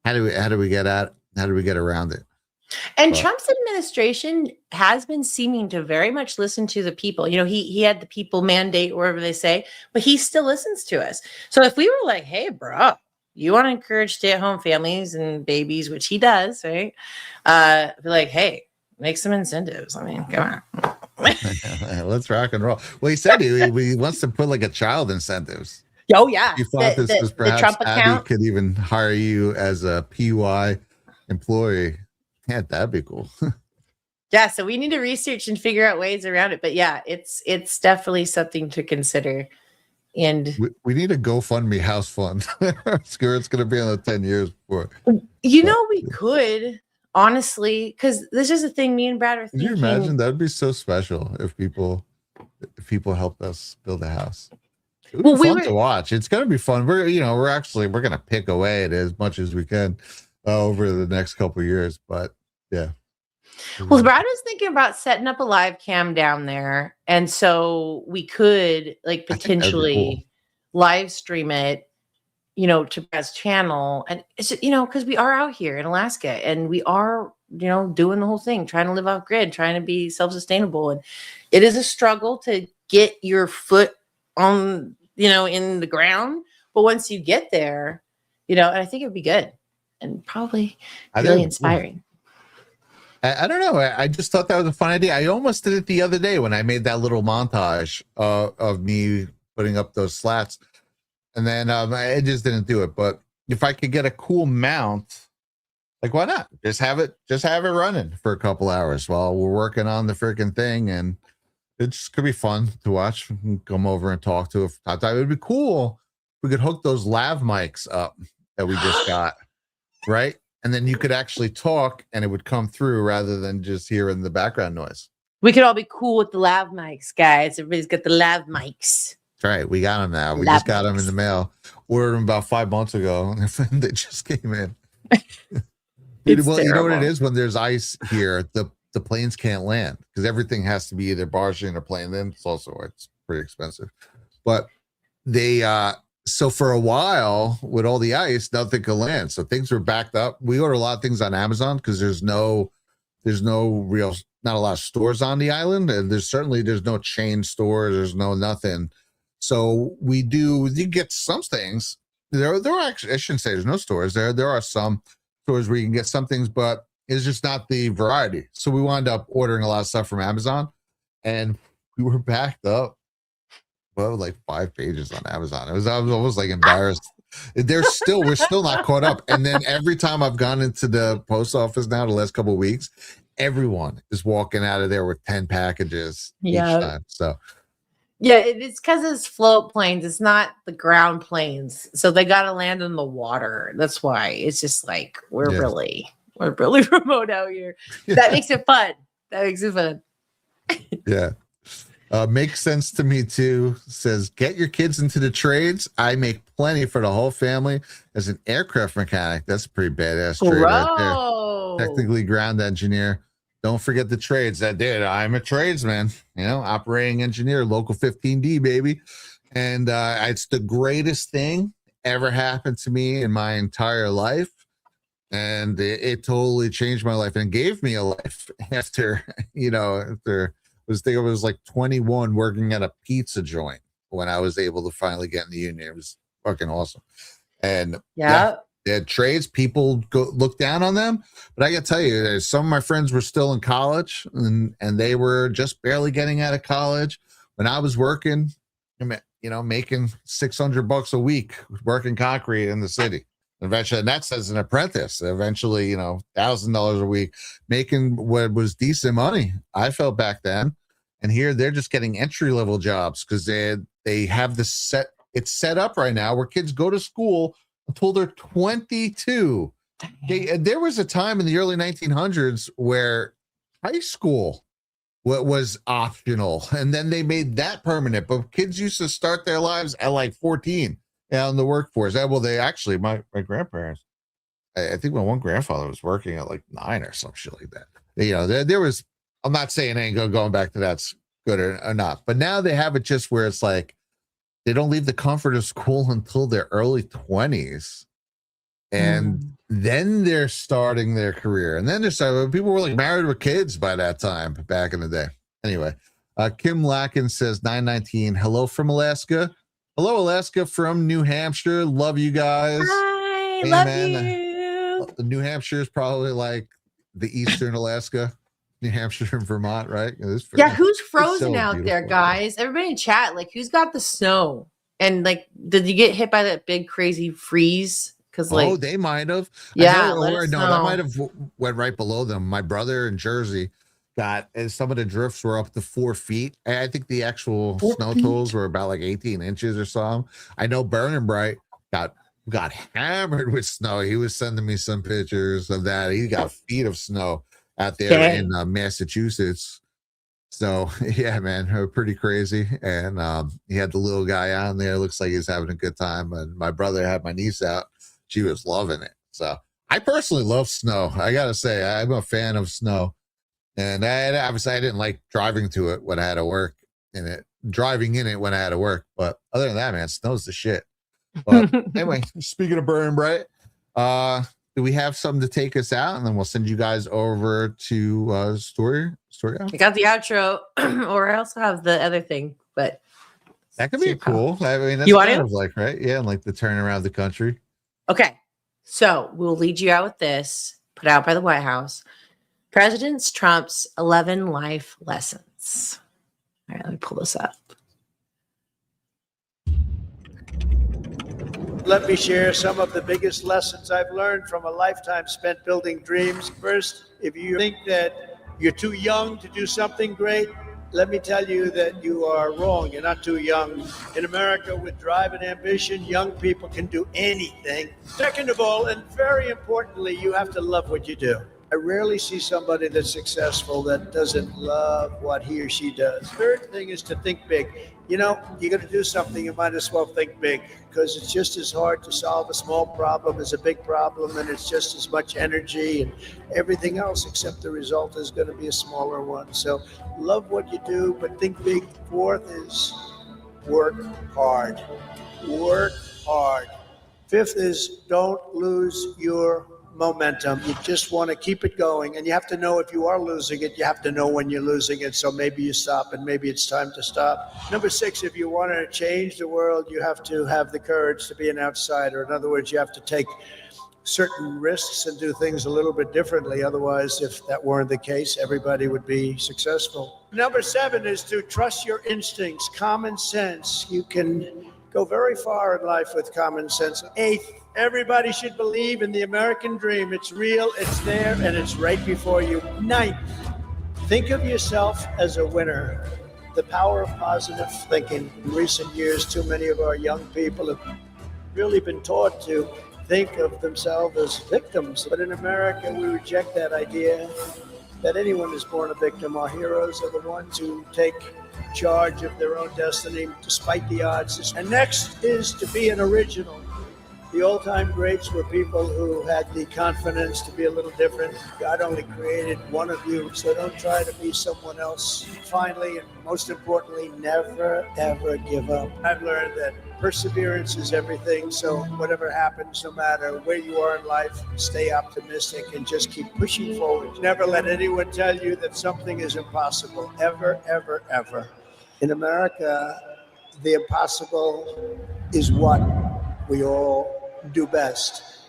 How do we get around it? And Trump's administration has been seeming to very much listen to the people. He had the people mandate, wherever they say, but he still listens to us. So if we were like, hey, bro, you want to encourage stay-at-home families and babies, which he does, right? Be like, hey, make some incentives. I mean, come on. Let's rock and roll. Well, he said he wants to put like a child incentives. Oh yeah, You thought this was perhaps Trump Abby account could even hire you as a PY employee. Yeah, that'd be cool. Yeah, so we need to research and figure out ways around it. But yeah, it's definitely something to consider. And we need a GoFundMe house fund. It's going to be on the 10 years before. We could. Honestly, because this is the thing me and Brad are thinking. Can you imagine? That would be so special if people helped us build a house. It would be fun to watch. It's going to be fun. We're going to pick away at it as much as we can over the next couple of years. But yeah. Well, Brad was thinking about setting up a live cam down there, and so we could potentially live stream it. To Brad's channel. And it's, because we are out here in Alaska and we are, doing the whole thing, trying to live off grid, trying to be self-sustainable. And it is a struggle to get your foot on, in the ground. But once you get there, and I think it'd be good and probably really inspiring. I don't know. I just thought that was a fun idea. I almost did it the other day when I made that little montage of me putting up those slats. And then I just didn't do it. But if I could get a cool mount, why not? Just have it running for a couple hours while we're working on the freaking thing, and it just could be fun to watch. Come over and talk to it. It would be cool if we could hook those lav mics up that we just got, right? And then you could actually talk, and it would come through rather than just hearing the background noise. We could all be cool with the lav mics, guys. Everybody's got the lav mics. That's right. We got them now. We just got them in the mail. Ordered them about 5 months ago, and they just came in. Well, you know what it is? When there's ice here, the planes can't land because everything has to be either barged in or plane in. It's pretty expensive. But they so for a while with all the ice, nothing could land. So things were backed up. We order a lot of things on Amazon because there's not a lot of stores on the island, and there's no chain stores. There's no nothing. So you get some things. There are actually, I shouldn't say there's no stores there. There are some stores where you can get some things, but it's just not the variety. So we wound up ordering a lot of stuff from Amazon, and we were backed up. Well, 5 pages on Amazon. I was almost embarrassed. We're still not caught up. And then every time I've gone into the post office now, the last couple of weeks, everyone is walking out of there with 10 packages each time. So. Yeah, it's because it's float planes. It's not the ground planes. So they got to land in the water. That's why it's just we're really remote out here. That makes it fun. Yeah. Makes sense to me too. Says, get your kids into the trades. I make plenty for the whole family as an aircraft mechanic. That's a pretty badass trade right there. Technically ground engineer. Don't forget the trades. I'm a tradesman, operating engineer, local 15D, baby. And it's the greatest thing ever happened to me in my entire life. And it totally changed my life and gave me a life after I was 21 working at a pizza joint when I was able to finally get in the union. It was fucking awesome. And they had trades. People look down on them. But I got to tell you, some of my friends were still in college and they were just barely getting out of college. When I was working, making $600 a week working concrete in the city. Eventually, and that's as an apprentice. Eventually, $1,000 a week, making what was decent money. I felt back then. And here they're just getting entry level jobs because they have this set up right now where kids go to school until they're 22. Okay, there was a time in the early 1900s where high school was optional, and then they made that permanent. But kids used to start their lives at like 14 out in the workforce. Well, they actually, my grandparents, I think my one grandfather was working at like 9 or some shit like that. You know, there was, I'm not saying ain't going back to that's good or not, but now they have it just where it's like they don't leave the comfort of school until their early 20s. And then they're starting their career. And then people were like married with kids by that time back in the day. Anyway, Kim Lacken says 919. Hello from Alaska. Hello, Alaska from New Hampshire. Love you guys. Hi, love you. New Hampshire is probably like the eastern Alaska, New Hampshire and Vermont, right? Yeah, who's frozen so out beautiful there, guys? Everybody in chat, like, who's got the snow? And like, did you get hit by that big crazy freeze? Because like, they might have. Yeah, that might have went right below them. My brother in Jersey got, and some of the drifts were up to 4 feet. And I think the actual snow totals were about like 18 inches or something. I know Burning Bright got hammered with snow. He was sending me some pictures of that. He got feet of snow out there in Massachusetts. So yeah, man, pretty crazy. And he had the little guy on there. Looks like he's having a good time. And my brother had my niece out. She was loving it. So I personally love snow. I gotta say, I'm a fan of snow. And obviously I didn't like driving to it when I had to work in it, driving in it when I had to work. But other than that, man, snow's the shit. But anyway, speaking of Burning Bright, do we have something to take us out? And then we'll send you guys over to story. I got the outro, or I also have the other thing, but that could be cool. I mean, that's kind of like, right? Yeah, and like the turn around the country. Okay, so we'll lead you out with this, put out by the White House. President Trump's 11 life lessons. All right, let me pull this up. Let me share some of the biggest lessons I've learned from a lifetime spent building dreams. First, if you think that you're too young to do something great, let me tell you that you are wrong. You're not too young. In America, with drive and ambition, young people can do anything. Second of all, and very importantly, you have to love what you do. I rarely see somebody that's successful that doesn't love what he or she does. Third thing is to think big. You know, you're going to do something, you might as well think big, because it's just as hard to solve a small problem as a big problem, and it's just as much energy and everything else, except the result is going to be a smaller one. So love what you do, but think big. Fourth is work hard. Work hard. Fifth is don't lose your momentum. You just want to keep it going, and you have to know if you are losing it, you have to know when you're losing it. So maybe you stop, and maybe it's time to stop. Number 6, if you want to change the world, you have to have the courage to be an outsider. In other words, you have to take certain risks and do things a little bit differently. Otherwise, if that weren't the case, everybody would be successful. Number 7 is to trust your instincts, common sense. You can go very far in life with common sense. 8th, everybody should believe in the American dream. It's real, it's there, and it's right before you. 9th, think of yourself as a winner. The power of positive thinking. In recent years, too many of our young people have really been taught to think of themselves as victims. But in America, we reject that idea that anyone is born a victim. Our heroes are the ones who take charge of their own destiny despite the odds. And next is to be an original. The old-time greats were people who had the confidence to be a little different. God only created one of you, so don't try to be someone else. Finally, and most importantly, never, ever give up. I've learned that perseverance is everything, so whatever happens, no matter where you are in life, stay optimistic and just keep pushing forward. Never let anyone tell you that something is impossible, ever, ever, ever. In America, the impossible is what we all do best.